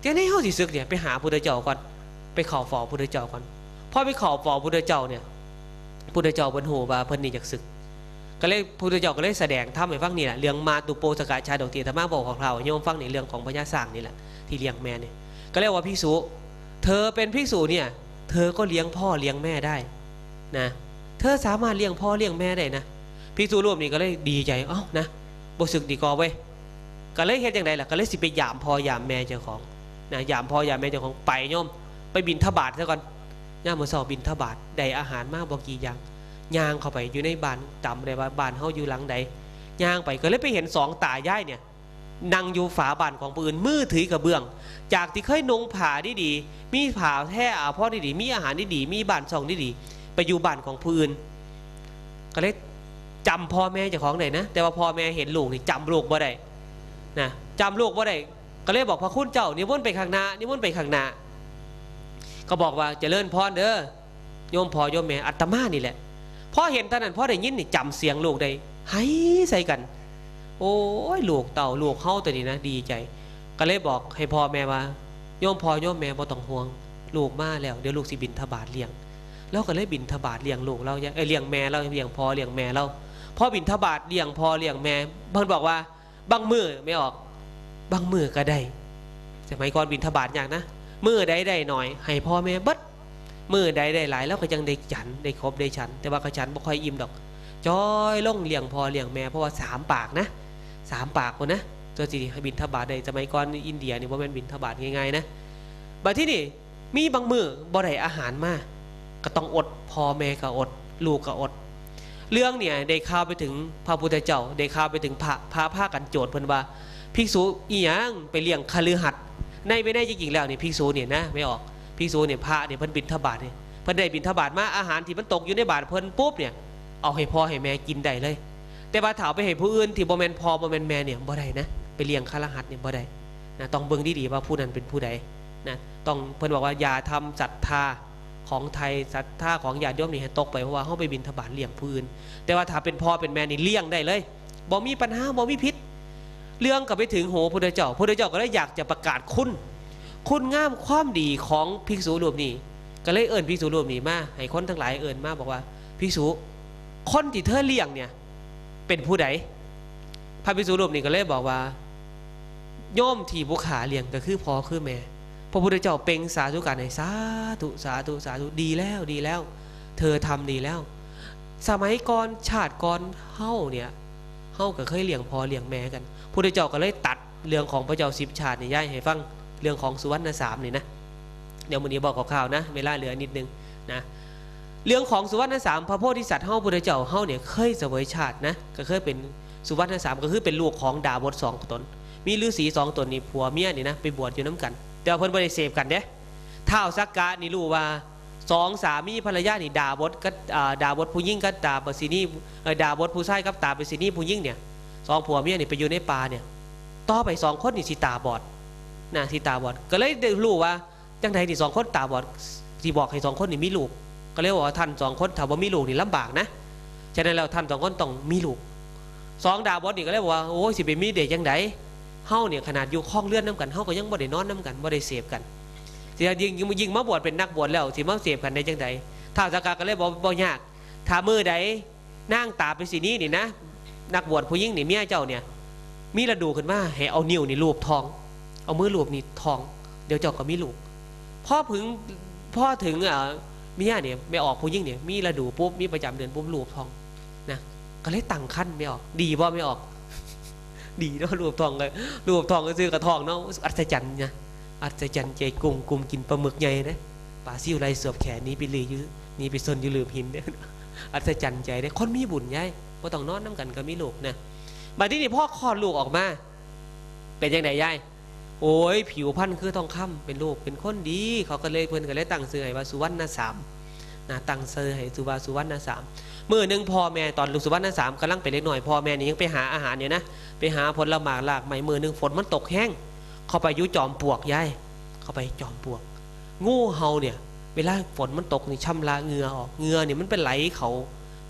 Speaker 2: เจ้าในเฮาสิศึกเนี่ยไปหาพุทธเจ้าก่อนไปขอฝอพุทธเจ้าก่อนพอไปขอฝอพุทธเจ้าเนี่ยพุทธเจ้าเพิ่นฮู้ว่าเพิ่นนี่อยากศึกก็เลยพุทธเจ้าก็เลยแสดงธรรมให้ฟังนี่แหละเรื่องมาตุโปสกชาดกเทธรรมะบอกของเราโยมฟังในเรื่องของพญาสร้างนี่แหละที่เลี้ยงแม่เนี่ยก็เรียกว่าภิกษุเธอเป็นภิกษุเนี่ยเธอก็เลี้ยงพ่อเลี้ยงแม่ได้นะเธอสามารถเลี้ยงพ่อเลี้ยงแม่ได้นะภิกษุรูปนี้ก็เลยดีใจเอ้านะบ่ศึกดีกว่าเว้ยก็เลยเฮ็ดจังได๋ล่ะก็เลยสิไปยามพ่อยามแม่เจ้าของนะยามพ่อยามแม่เจ้าของไปโยมไปบิณฑบาตซะก่อนย่ามมื้อเช้าบิณฑบาตได้อาหารมาบ่กี่อย่างย่างเข้าไปอยู่ในบ้านจำได้ว่าบ้านเฮาอยู่หลังใดย่างไปก็เลยไปเห็น2 ตายายเนี่ยนั่งอยู่ฝาบ้านของผู้อื่นมือถือกระเบื้องจากที่เคยนุ่งผ้าดีๆมีผ้าแท้อาภรณ์ดีๆมีอาหารดีๆมีบ้านช่องดีๆไปอยู่บ้านของผู้อื่นก็เลยจำพ่อแม่เจ้าของได้นะแต่ว่าพ่อแม่เห็นลูกนี่จำลูกบ่ได้นะจำลูกบ่ได้ก็เลยบอกพระคุณเจ้านิมนต์ไปข้างหน้านิมนต์ไปข้างหน้าก็บอกว่าเจริญพรเด้อโยมพ่อโยมแม่อาตมานี่แหละพ่อเห็นตอนนั้นพ่อได้ยินนี่จำเสียงลูกได้ให้ใส่กันโอ้ยลูกเต่าลูกเฮาตัวนี้นะดีใจก็เลยบอกให้พ่อแม่ว่าโยมพ่อโยมแม่บ่ต้องห่วงลูกมาแล้วเดี๋ยวลูกสิบิณฑบาตเลี้ยงแล้วก็เลยบิณฑบาตเลี้ยงลูกเราเลี้ยงแม่เราเลี้ยงพ่อเลี้ยงแม่เราพ่อบิณฑบาตเลี้ยงพ่อเลี้ยงแม่เพิ่นบอกว่าบางมื้อไม่ออกบางมื้อก็ได้สมัยก่อนบิณฑบาตยากนะมื้อใดได้หน่อยให้พ่อแม่เบิดมื้อใดได้หลายแล้วก็ยังได้ฉันได้ครบได้ฉันแต่ว่าก็ฉันบ่ค่อยอิ่มดอกจอยลงเลี้ยงพ่อเลี้ยงแม่เพราะว่า3 ปากนะ3 ปากคนนะตัวสิให้บิณฑบาตได้สมัยก่อนอินเดียนี่บ่แม่นบิณฑบาตง่ายๆนะบัดที่นี่มีบางมื้อบ่ได้อาหารมาก็ต้องอดพ่อแม่ก็อดลูกก็อดเรื่องเนี่ยได้ข่าวไปถึงพระพุทธเจ้าได้ข่าวไปถึงพระพากันโจทย์เพิ่นว่าภิกษุอีหยังไปเลี้ยงคฤหัสถ์ในไม่ได้จริงๆแล้วนี่ภิกษุเนี่ยนะไม่ออกภิกษุเนี่ยพระเนี่ยเพิ่นบิณฑบาตเนี่ยเพิ่นได้บิณฑบาตมาอาหารที่มันตกอยู่ในบาตรเพิ่นปุ๊บเนี่ยเอาให้พ่อให้แม่กินได้เลยแต่ว่าถ้าไปให้ผู้อื่นที่บ่แม่นพ่อบ่แม่นแม่เนี่ยบ่ได้นะไปเลี้ยงคฤหัสถ์เนี่ยบ่ได้นะต้องเบิ่งดีๆว่าผู้นั้นเป็นผู้ใดนะต้องเพิ่นบอกว่าอย่าทำศรัทธาของไทยศรัทธาของญาติโยมนี่ให้ตกไปเพราะว่าเฮาไปบิณฑบาตเลี้ยงผู้อื่นแต่ว่าถ้าเป็นพ่อเป็นแม่นี่เลี้ยงได้เลยบ่มีปัญหาบ่มีพิษเรื่องก็ไปถึงโหพุทธเจ้าก็เลยอยากจะประกาศคุณงามความดีของภิกษุรูปนี้ ก็เลยเอิ้นภิกษุรูปนี้มาให้คนทั้งหลายเอิ้นมาบอกว่าภิกษุคนที่เธอเลี้ยงเนี่ยเป็นผู้ใดพระภิกษุรูปนี้ก็เลยบอกว่าโยมที่บุขาเลี้ยงก็คือพ่อคือแม่พระพุทธเจ้าเป่งสาธุการให้สาธุสาธุสาธุดีแล้วดีแล้วเธอทำดีแล้วสมัยก่อนชาติก่อนเฮาเนี่ยเฮาก็เคยเลี้ยงพ่อเลี้ยงแม่กันพระพุทธเจ้าก็เลยตัดเรื่องของพระเจ้า10 ชาตินี่ย้ายให้ฟังเรื่องของสุวรรณสามนี่นะเดี๋ยวมื้อนี้บอกข่าวๆนะเวลาเหลือนิดนึงนะเรื่องของสุวรรณสามพระโพธิสัตว์เฮาพุทธเจ้าเฮาเนี่ยเคยเสวยชาตินะก็เคยเป็นสุวรรณสามก็คือเป็นลูกของดาบท2 ตนมีฤาษี2 ตนนี่ผัวเมียนี่นะไปบวชอยู่น้ำกันแต่เพิ่นบ่ได้เสพกันเด้ท้าวสักกะนี่รู้ว่า2 สามีภรรยานี่ดาบทกับดาบทผู้หญิงกับดาบสินีดาบทผู้ชายกับดาบสินีผู้หญิงเนี่ย2 ผัวเมียนี่ไปอยู่ในป่าเนี่ยต่อไป2 คนนี่สิตาบอดนะสิตาบอดก็เลยได้รู้ว่าจังได๋นี่2 คนตาบอดสิบอกให้2 คนนี่มีลูกก็เลยว่าท่าน2 คนถ้าบ่มีลูกนี่ลำบากนะฉะนั้นแล้วท่าน2 คนต้องมีลูก2 ดาบทนี่ก็เลยบอกว่าโอ้ยสิไปมีเด็กจังได๋เฮาเนี่ยขนาดอยู่ห้องเลื่อนน้ำกันเฮาก็ยังบ่ได้นอนน้ำกันบ่ได้เสพกันสิยิงมาบวชเป็นนักบวชแล้วสิมาเสพกันได้จังไดท้าวสักกะก็เลยบ่ยากถ้ามื้อใดนางตาไปสินี้นี่นะนักบวชผู้หญิงนี่เมียเจ้าเนี่ยมีระดูขึ้นมาให้เอานิ้วนี่ลูบท้องเอามือลูบนี่ท้องเดี๋ยวเจ้าก็มีลูกพ่อถึงเมียเนี่ยไม่ออกผู้หญิงเนี่ยมีระดูปุ๊บมีประจำเดือนปุ๊บลูบท้องนะก็เลยตั้งคันไม่ออกดีบ่ไม่ออกดีเนาะรูปทองเลยรูปทองก็ซื้อกระทองเนาะอัศจรรย์นะอัศจรรย์ใจกุมกินปลาหมึกใหญ่นะปลาซิวไรเสือบแขนนี้ไปเลยยื้อนี่ไปซนอยู่ลืมหินเนี่ยอัศจรรย์ใจได้คนมีบุญใหญ่พอต้องนอนน้ำกันก็มีลูกนะบัดนี้นี่พ่อคลอดลูกออกมาเป็นยังไงยายโอ้ยผิวพรรณคือทองคำเป็นลูกเป็นคนดีเขาก็เลยเพิ่นก็เลยตั้งชื่อให้ว่าสุวรรณสามนะตั้งชื่อให้สุวรรณสามมื้อนึงพ่อแม่ตอนลูกสุวรรณสามกำลังไปเล็กหน่อยพ่อแม่นี่ยังไปหาอาหารอยู่นะไปหาผลไม้หลากไม้มื้อนึงฝนมันตกแห้งเข้าไปอยู่จอมปลวกยายเข้าไปจอมปลวกงูเห่าเนี่ยเวลาฝนมันตกนี่ชำระเหงื่อออกเหงื่อเนี่ยมันเป็นไหลเขา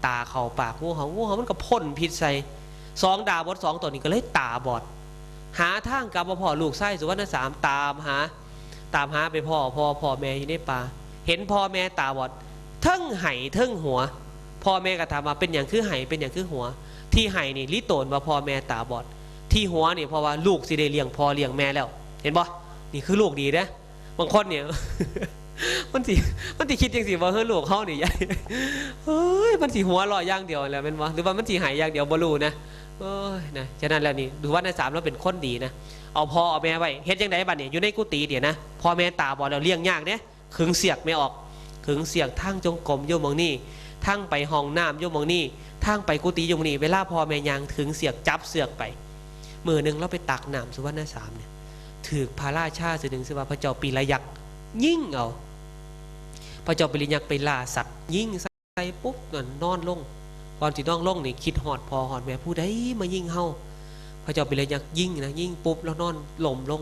Speaker 2: ตาเขาปากงูเห่ามันก็พ่นพิษใส่2 ดาบท2 ตัวนี้ก็เลยตาบอดหาทางกลับมาพ่อลูกไส้สุวรรณสามตามหาไปพ่อแม่อยู่ในป่าเห็นพ่อแม่ตาบอดเทิงไห้เทิงหัวพ่อแม่ก็ถามว่าเป็นอย่างคือไห้เป็นอย่างคือหัวที่ไห้นี่ลิโตนว่าพ่อแม่ตาบอดที่หัวนี่เพราะว่าลูกสิได้เลี้ยงพ่อเลี้ยงแม่แล้วเห็นบ่นี่คือลูกดีนะบางคนเนี่ย มันสิคิดจังสิว่าเฮ้ยลูกเขานี่ใหญ่เฮ้ยมันสิหัวลอยอย่างเดียวแล้วเป็นบ่หรือว่ามันสิไห้อย่างเดียวบ่รู้นะเอ้ยนะฉะนั้นแล้วนี่ดูว่าใน3แล้วเป็นคนดีนะเอาพ่อเอาแม่ไว้เฮ็ดจังไดบัดนี้อยู่ในกุฏิเดี๋ยวนะพ่อแม่ตาบอดแล้วเลี้ยงยากเนี่ยขึงเสียกไม่ออกขึงเสียกทางจงกรมอยู่หม้องนี้ทางไปห้องน้ำอยู่หม้องนี้ทางไปกุฏิอยู่หม้องนี้เวลาพ่อแม่ยางขึงเสียกจับเสือกไปมื้อนึงเราไปตักน้ำสุวรรณสามเนี่ยถูกพระราชาสื่อถึงสิว่าพระเจ้าปีละยักษ์ยิงเอาพระเจ้าปีละยักษ์ไปล่าสัตว์ยิงใส่ปุ๊บนอนลงก่อนที่น้องลงนี่คิดหอดพอหอดแม่ผู้ใดมายิงเฮาพระเจ้าปีละยักษ์ยิงนะยิงปุ๊บแล้วนอนหล่มลง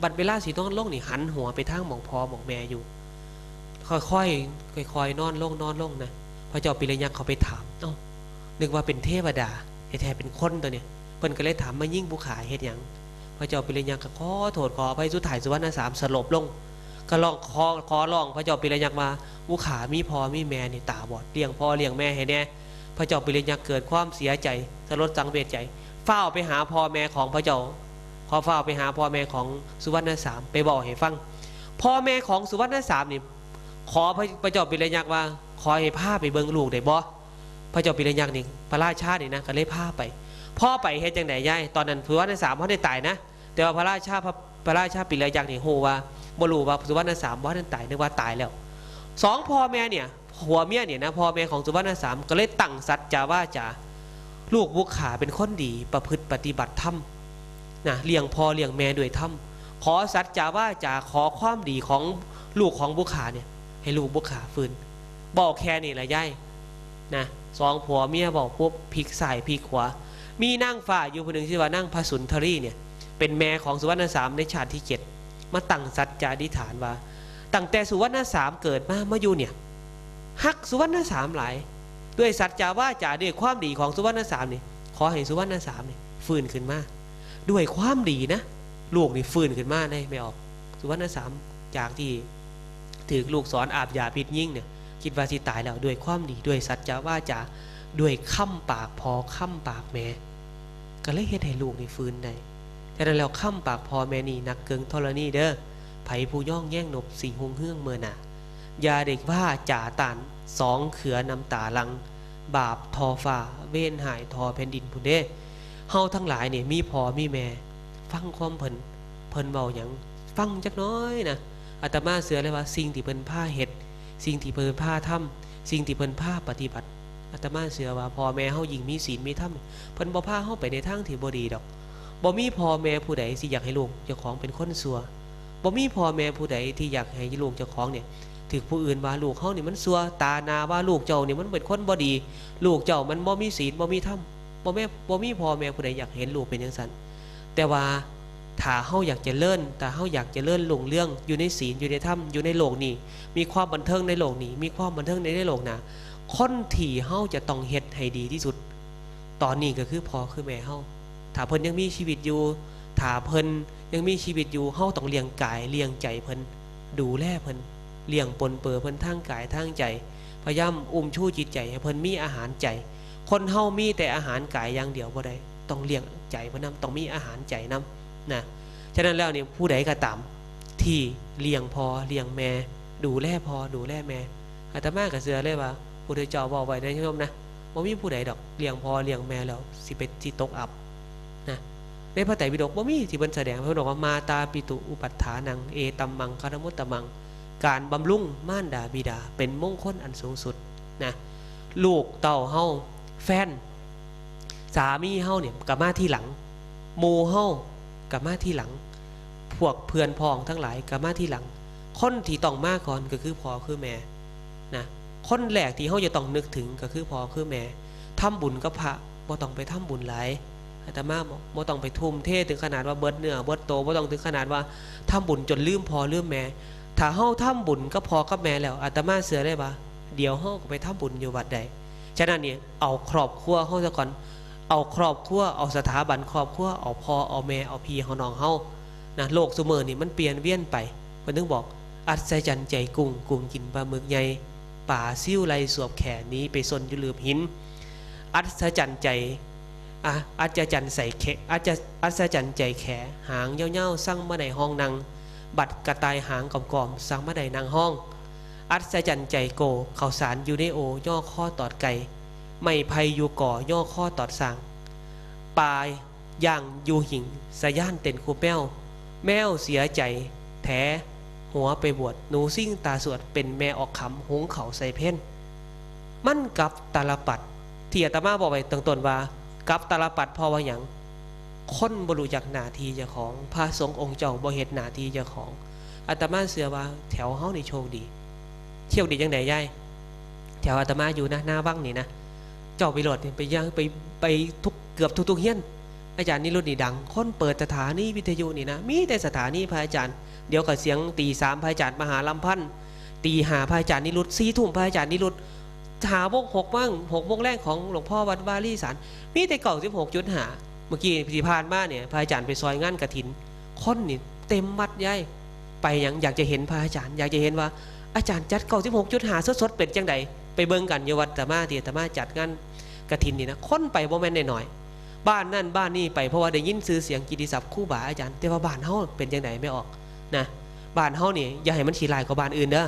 Speaker 2: บัดเวลาสีนอนลงนี่หันหัวไปทางหม่องพ่อหม่องแม่อยู่ค่อยๆนอนลงนะพระเจ้าปีละยักษ์เขาไปถามเอ้านึกว่าเป็นเทวดาแท้ๆเป็นคนตัวเนี่ยเพิ่นก็เลยถามมายิงผู้ขายเฮ็ดหยังพระเจ้าปีละยักษ์ก็ขอโทษขออภัยสุดท้ายสุวรรณสามสลบลงก็ลองขอร้องพระเจ้าปีละยักษ์มาผู้ขามีพ่อมีแม่นี่ตาบอดเลี้ยงพ่อเลี้ยงแม่ให้แน่พระเจ้าปิริยักษ์เกิดความเสียใจสลดสังเวชใจเฝ้าไปหาพ่อแม่ของพระเจ้าเฝ้าไปหาพ่อแม่ของสุวรรณสามไปบอกให้ฟังพ่อแม่ของสุวรรณสามนี่ขอพระเจ้าปิริยักษ์ว่าขอให้พาไปเบิ่งลูกได้บ่พระเจ้าปิริยักษ์นี่พระราชานี่นะก็เลยพาไปพ่อไปเฮ็ดจังได๋ยายตอนนั้นสุวรรณสามเขาได้ตายนะแต่ว่าพระราชาปิริยักษ์นี่ฮู้ว่าบ่รู้ว่าสุวรรณสามบ่ได้ตายนึกว่าตายแล้ว2 พ่อแม่เนี่ยหัวเมียเนี่ยนะพ่อแม่ของสุวรรณสามก็เลยตั้งสัจจาว่าจะลูกบุกขาเป็นคนดีประพฤติปฏิบัติธรรมนะเลี้ยงพ่อเลี้ยงแม่ด้วยธรรมขอสัจจาว่าจะขอความดีของลูกของบุกขาเนี่ยให้ลูกบุกขาฟื้นบอกแค่นี้แหละย่ายนะ2 ผัวเมียบอกปุ๊บพลิกซ้ายพลิกขวามีนั่งฝ่าอยู่คนหนึ่งชื่อว่านั่งพระสุนทรีเนี่ยเป็นแม่ของสุวรรณสามในชาติที่7มาตั้งสัจจาธิษฐานว่าตั้งแต่สุวรรณสามเกิดมาอยู่เนี่ยฮักสุวรรณสามหลายด้วยสัจจาว่าจะด้วยความดีของสุวรรณสามนี่ขอให้สุวรรณสามนี่ฟื้นขึ้นมาด้วยความดีนะลูกนี่ฟื้นขึ้นมาได้ไม่ออกสุวรรณสามจากที่ ถือลูกสอนอาบยาพิษยิ่งเนี่ยคิดว่าสิตายแล้วด้วยความดีด้วยสัจจะว่าจะด้วยค้ำปากพอค้ำปากแม่ก็เลยเฮ็ดให้ลูกนี่ฟื้นได้แต่นั้นแล้วค้ำปากพอแม่นี่นักเกิงธรณีเด้อไผผู้ย่องแย่งนบสีหงเฮืองเมื่อน่ะยาเด็กว่าจ่าตานสองเขือน้ำตาลังบาปทอฟ้าเว้นหายทอแผ่นดินพุ่นเด้เฮาทั้งหลายเนี่ยมีพ่อมีแม่ฟังความเพิ่นเว้าหยังฟังจักน้อยนะอาตมาเสือเลยว่าสิ่งที่เพิ่นพาเฮ็ดสิ่งที่เพิ่นพาทำสิ่งที่เพิ่นพาปฏิบัติอาตมาเสือว่าพ่อแม่เฮายิ่งมีศีลมีธรรมเพิ่นบ่พาเฮาไปในทางที่บ่ดีดอกบ่มีพ่อแม่ผู้ใดสิอยากให้ลูกเจ้าของเป็นคนชั่วบ่มีพ่อแม่ผู้ใดที่อยากให้ลูกเจ้าของเนี่ยถูกผู้อื่นว่าลูกเฮานี่มันชั่วตาหน้าว่าลูกเจ้านี่มันเป็นคนบ่ดีลูกเจ้ามันบ่มีศีลบ่มีธรรมบ่มีพ่อแม่ผู้ใดอยากเห็นลูกเป็นจังซั่นแต่ว่าถ้าเฮาอยากจะเลื่อนแต่เฮาอยากจะเลื่อนลงเรื่องอยู่ในศีลอยู่ในธรรมอยู่ในโลกนี้มีความบันเทิงในโลกนี้มีความบันเทิงในโลกหน้าคนที่เฮาจะต้องเฮ็ดให้ดีที่สุดตอนนี้ก็คือพ่อคือแม่เฮาถ้าเพิ่นยังมีชีวิตอยู่ถ้าเพิ่นยังมีชีวิตอยู่เฮาต้องเลี้ยงกายเลี้ยงใจเพิ่นดูแลเพิ่นเลี้ยงปนเปื้อเพิ่นทางกายทางใจพยายามอุ้มชูจิตใจให้เพิ่นมีอาหารใจคนเฮามีแต่อาหารกายอย่างเดียวบ่ได้ต้องเลี้ยงใจเพิ่นนำต้องมีอาหารใจนำนะฉะนั้นแล้วเนี่ยผู้ใดก็ตามที่เลี้ยงพ่อเลี้ยงแม่ดูแลพ่อดูแลแม่อาตมาก็เชื่อเลยว่าพุทธเจ้าบอกไว้นะโยมนะบ่มีผู้ใดดอกเลี้ยงพ่อเลี้ยงแม่แล้วสิตกอับนะในพระไตรปิฎกบ่มีที่เพิ่นแสดงเพิ่นบอกว่ามาตาปิตุอุปัฏฐานังเอตัมมังคารมุตตมังการบำรุงมารดาบิดาเป็นมงคลอันสูงสุดนะลูกเต้าเฮาแฟนสามีเฮาเนี่ยก็มาที่หลังหมู่เฮาก็มาที่หลังพวกเพื่อนพ้องทั้งหลายก็มาที่หลังคนที่ต้องมาก่อนก็คือพ่อคือแม่นะคนแรกที่เฮาจะต้องนึกถึงก็คือพ่อคือแม่ทำบุญกับพระบ่ต้องไปทำบุญหลายอาตมาบ่ต้องไปทุ่มเทถึงขนาดว่าเบิดเนื้อเบิดโตบ่ต้องถึงขนาดว่าทำบุญจนลืมพ่อลืมแม่ถ้าเฮาทำบุญก็พอกับแม่แล้วอาตมาเสือได้ปะเดี๋ยวเฮาก็ไปทำบุญอยู่วัดใดฉะนั้นเนี่ยเอาครอบครัวเฮาซะก่อนเอาครอบครัวเอาสถาบันครอบครัวเอาพ่อเอาแม่เอาพี่เอาน้องเฮานะโลกซุมื้อนี่มันเปลี่ยนเวียนไปเพิ่นถึงบอกอัศจรรย์ใจกุ้งกินปลาหมึกใหญ่ป่าซิ่วไหลสวบแขนนี้ไปซนอยู่ลืมหินอัศจรรย์ใจอัศจรรย์ใส่แขอัศจรรย์ใจแขหางเย้าๆสั่งมาในห้องนั่งบัดกระต่ายหางกอมๆสั่งมาในนางห้องอัศจรรย์ใจโกข้าวสารอยู่ในโอย่อข้อตอดไก่ไม่ไผ่อยู่ก่อย่อข้อตอดสางปลายย่างอยู่หิงสะย่านเต็นคูแมวเสียใจแถหัวไปบวชหนูซิ่งตาสวดเป็นแม่ออกคำหงเขาใส่เพ่นมันกับตาลปัดที่อาตมาบอกไปตั้งต้นว่ากับตาลปัดเพราะว่าอย่างคนบรู้จักหน้าที่เจ้าของพระสงฆ์องค์เจ้าบ่เฮ็ดหน้าที่เจ้าของอาตมาเชื่อว่าแถวเฮานี่โชคดีเที่ยวดีจังได๋ยายแถวอาตมาอยู่นะหน้าวังนี่นะเจ้าไปโหลดไปย่างไปทุกเกือบทุกเฮียนอาจารย์นิรุตนี่ดังคนเปิดสถานีวิทยุนี่นะมีแต่สถานีพระอาจารย์เดี๋ยวก็เสียงตีสามพระอาจารย์มหาลำพันธ์ตีห้าพระอาจารย์นิรุต4 ทุ่มพระอาจารย์นิรุตหาโมง6 บ้าง6 โมงแรกของหลวงพ่อวัดวารีสารมีแต่96.5เมื่อกี้ที่ผ่านมาเนี่ยพระอาจารย์ไปซอยงานกฐินคนนี่เต็มวัดย่ายไปยังอยากจะเห็นพระอาจารย์อยากจะเห็นว่าอาจารย์จัด96.5สดๆเป็นจังใดไปเบิ่งกันอยู่วัดตะมาที่ตะมาจัดงานกฐินนี่นะคนไปบ่แม่นน้อยๆบ้านนั่นบ้านนี่ไปเพราะว่าได้ยินชื่อเสียงกิตติศัพท์ครูบาอาจารย์แต่ว่าบ้านเฮาเป็นจังไดไม่ออกนะบ้านเฮานี่อย่าให้มันขี้ลายกว่าบ้านอื่นเด้อ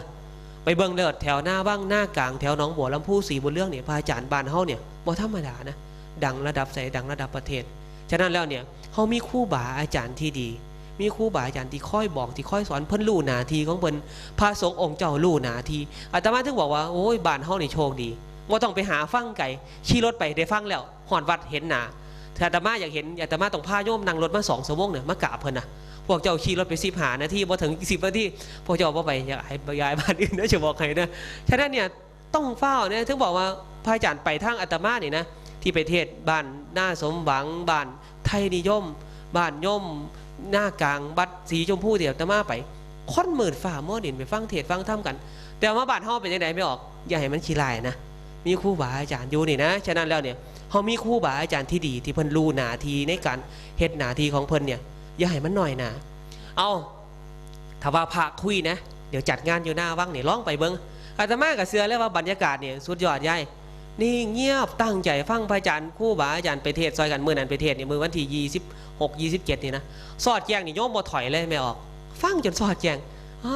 Speaker 2: ไปเบิ่งเด้อแถวหน้าบ้างหน้ากลางแถวหนองบัวลำพูศรีบุญเรื่องเนี่ยพระอาจารย์บ้านเฮาเนี่ยบ่ธรรมดานะดังระดับดังระดับประเทศฉะนั้นแล้วเนี่ยเฮามีครูบาอาจารย์ที่ดีมีครูบาอาจารย์ที่ค่อยบอกที่ค่อยสอนเพิ่นรู้หน้าที่ของเพิ่นพระสงฆ์องค์เจ้ารู้หน้าที่อาตมาถึงบอกว่าโอ้ยบ้านเฮานี่โชคดีบ่ต้องไปหาฟังไก่ขี่รถไปได้ฟังแล้วฮอดวัดเห็นหน้าถ้าอาตมาอยากเห็นอาตมาต้องพาโยมนั่งรถมา2 ชั่วโมงเนี่ยมากราบเพิ่นน่ะพวกเจ้าขี่รถไป15 นาทีบ่ถึง10 นาทีพวกเจ้าบ่ไปอยากให้ย้ายบ้านอื่นนะจะบอกให้นะฉะนั้นเนี่ยต้องเฝ้าเนี่ยถึงบอกว่าพระอาจารย์ไปทางอาตมานี่นะที่ไปเทศบ้านหน้าสมหวังบ้านไทยนิยมบ้านย่อมหน้ากลางบัดสีชมพูเดี๋ยวอาตมาไปค่อนหมื่นฝ่าม้อดินไปฟังเทศฟังธรรมกันแต่ว่าบ้านเฮาเป็นจังได๋ไม่ออกอย่าให้มันขี้ลายนะมีครูบาอาจารย์อยู่นี่นะฉะนั้นแล้วเนี่ยเฮามีครูบาอาจารย์ที่ดีที่เพิ่นรู้หน้าที่ในการเฮ็ดหน้าที่ของเพิ่นเนี่ยอย่าให้มันน้อยหน้าเอาถ้าว่าพระคุยนะ เดี๋ยวจัดงานอยู่หน้าวังนี่ร้องไปเบิ้งอาตมากับเสือเลยว่าบรรยากาศเนี่ยสุดยอดใหญ่นี่เงียบตั้งใจฟังพระอาจารย์ครูบาอาจารย์ไปเทศซอยกันมื้อนั้นไปเทศนี่มื้อวันที่26 27นี่นะสอดแจงนี่โยมบ่ถอยเลยไม่ออกฟังจนสอดแจง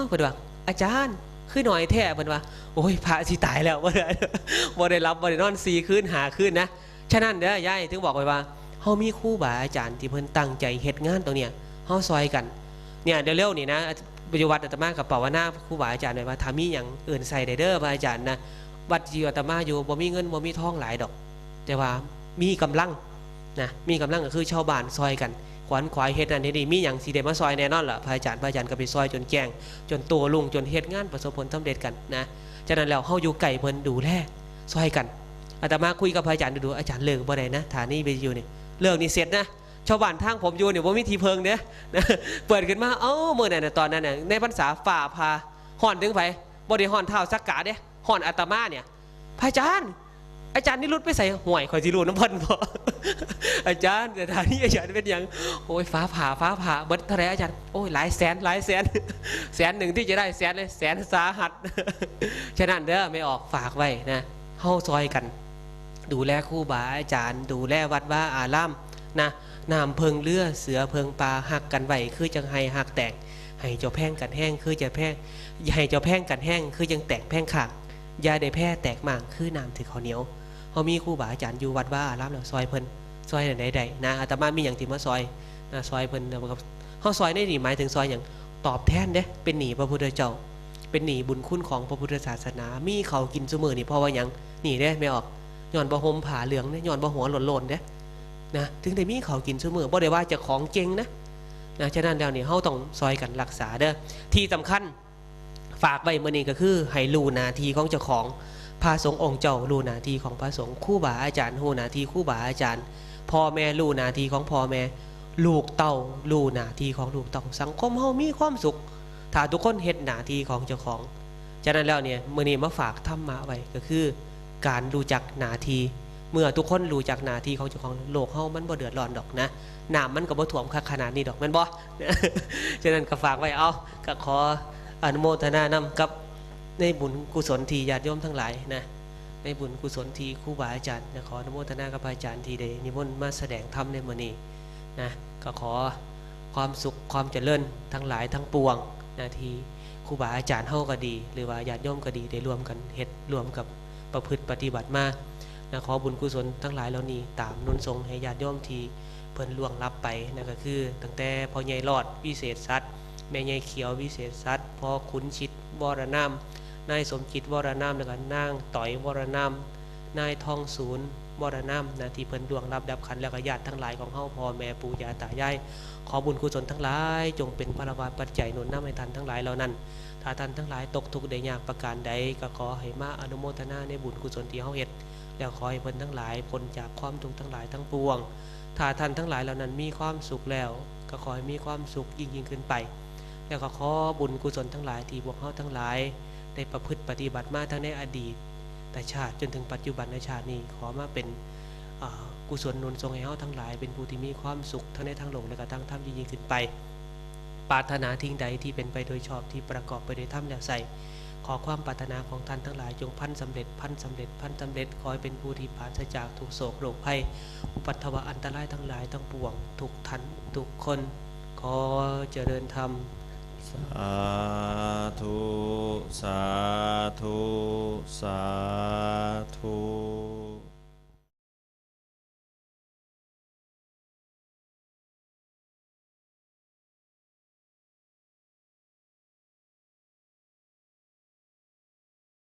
Speaker 2: เพิ่นว่าอาจารย์คือหน่อยแท้เพิ่นว่าโอ้ยพระสิตายแล้วบ่ได้รับบ่ได้นอน4คืน5คืนนะฉะนั้นเด้อยายถึงบอกไว้ว่าเฮามีครูบาอาจารย์ที่เพิ่นตั้งใจเฮ็ดงานตรงเนี้ยเฮาซอยกันเนี่ยเดี๋ยวเร็วนี่นะปัจจุบันอาตมากับภาวนาครูบาอาจารย์ไว้ว่าถ้ามีหยังอื่นใส่ได้เด้อพระอาจารย์นะวัดที่อาตมาอยู่บ่มีเงินบ่มีทองหลายดอกแต่ว่ามีกำลังนะมีกำลังก็คือชาวบ้านซอยกันขวัญขวายเฮ็ดนั่นเฮ็ดนี่มีหยังสิได้มาซอยแน่นอนล่ะพระอาจารย์ก็ไปซอยจนแจ้งจนตัวลุงจนเฮ็ดงานประสบผลสำเร็จกันนะฉะนั้นแล้วเฮาอยู่ไกลเพิ่นดูแลซอยกันอาตมาคุยกับพระอาจารย์ดูอาจารย์เลิกบ่ได้นะฐานนี้ไปอยู่นี่เลิกนี่เสร็จนะชาวบ้านทางผมอยู่เนี่ยว่ามีทีเพิงเนี่ยนะเปิดขึ้นมาเมื่อนั้นตอนนั้นน่ะในพรรษาฝ่าพาห่อนถึงไปบ่ได้ห่อนเท้าสักกะเด้ห่อนอาตมาเนี่ยพระอาจารย์นี่รุดไปใส่ห่วยข่อยสิรู้น้ำพันบ่ อาจารย์แต่ทางนี้อาจารย์เป็นอย่างโอ้ยฟ้าผ่าเบิดเท่าไรอาจารย์โอ้ยหลายแสน แสนหนึ่งที่จะได้แสนเลยแสนสาหัส ฉะนั้นเด้อไม่ออกฝากไว้นะเฮาซอยกันดูแลครูบาอาจารย์ดูแลวัดว่าอารามนะน้ำเพิงเลือเสือเพิงปลาหักกันไหวคือจังไห้หักแตกให้เจ้าแพ่งกันแห้งคือจะแพ่งให้เจ้าแพ่งกันแห้งคือจังแตกแพ่งขากยาได้แพร่แตกหม่างคือน้ำถือข้าวเหนียวเขามีครูบาอาจารย์อยู่วัดว่าอารามแล้วซอยเพิ่นซอยใดๆนะอาตมามีอย่างที่มาซอยนะซอยเพิ่นกับเขาซอยได้หนีหมายถึงซอยอย่างตอบแทนเด้เป็นหนีพระพุทธเจ้าเป็นหนีบุญคุณของพระพุทธศาสนามีเขากินเสมอนี่เพราะว่าอย่างหนีได้ไม่ออกย้อนบ่ห่มผ้าเหลืองเนี่ยย้อนบ่หัวหล่นๆเด้นะถึงได้มีเขากินเสมอบ่ได้ว่าจะของเก่งนะฉะนั้นแล้วนี่เฮาต้องซอยกันรักษาเด้อที่สำคัญฝากไว้มื้อนี้ก็คือให้รู้หน้าที่ของเจ้าของพระสงฆ์องค์เจ้ารู้หน้าที่ของพระสงฆ์ครูบาอาจารย์รู้หน้าที่ครูบาอาจารย์พ่อแม่รู้หน้าที่ของพ่อแม่ลูกเต้ารู้หน้าที่ของลูกเต้าสังคมเฮามีความสุขถ้าทุกคนเฮ็ดหน้าที่ของเจ้าของฉะนั้นแล้วเนี่ยมื้อนี้มาฝากธรรมะไว้ก็คือการรู้จักหน้าที่เมื่อทุกคนรู้จักหน้าที่ของเจ้าของโลกเฮามันบ่เดือดร้อนดอกนะน้ำมันก็บ่ท่วมขนาดนี้ดอกแม่นบ่ ฉะนั้นก็ฝากไว้เอาก็ขออนุโมทนานำกับในบุญกุศลที่ญาติโยมทั้งหลายนะในบุญกุศลที่ครูบาอาจารย์ขออนุโมทนากับอาจารย์ที่ได้นิมนต์มาแสดงธรรมในมื้อนี้นะก็ขอความสุขความเจริญทั้งหลายทั้งปวงนะที่ครูบาอาจารย์เฮาก็ดีหรือว่าญาติโยมก็ดีได้ร่วมกันเฮ็ดร่วมกับประพฤติปฏิบัติมานะขอบุญกุศลทั้งหลายเหล่านี้ตามนุนทรงให้ญาติโยมที่เพิ่นล่วงลับไปนั่นก็คือตั้งแต่พ่อใหญ่รอดวิเศษทรัพย์แม่ใหญ่เขียววิเศษทรัพย์พ่อขุนชิดวรนามนายสมจิตวรนามแล้วก็นางต่อยวรนามนายทองศูนย์วรนามนะที่เพิ่นล่วงลับดับขันแล้วก็ญาติทั้งหลายของเฮาพ่อแม่ปู่ย่าตายายขอบุญกุศลทั้งหลายจงเป็นพลวาปัจจัยหนุนนำให้ท่านทั้งหลายเหล่านั้นถ้าท่านทั้งหลายตกทุกข์ได้ยากประการใดก็ขอให้มาอนุโมทนาในบุญกุศลที่เฮาเฮ็ดแล้วขอให้เพิ่นทั้งหลายพ้นจากความทุกข์ทั้งหลายทั้งปวงถ้าท่านทั้งหลายเหล่านั้นมีความสุขแล้วก็ขอให้มีความสุขยิ่งขึ้นไปแล้วก็ขอบุญกุศลทั้งหลายที่พวกเฮาทั้งหลายได้ประพฤติปฏิบัติมาทั้งในอดีตแต่ชาติจนถึงปัจจุบันในชาตินี้ขอมาเป็นกุศลหนุนทรงให้เฮาทั้งหลายเป็นผู้ที่มีความสุขทั้งในทางโลกและก็ทางธรรมยิ่งขึ้นไปปรารถนาทิ้งใดที่เป็นไปโดยชอบที่ประกอบไปด้วยธรรมแล้วใส่ขอความปรารถนาของท่านทั้งหลายจงพันสำเร็จขอให้เป็นผู้ที่ปราศจากทุกโศกโรคภัยอุปัตถวะอันตรายทั้งหลายทั้งปวงทุกท่านทุกคนขอเจริญธรรม
Speaker 1: สาธุสาธุสาธุ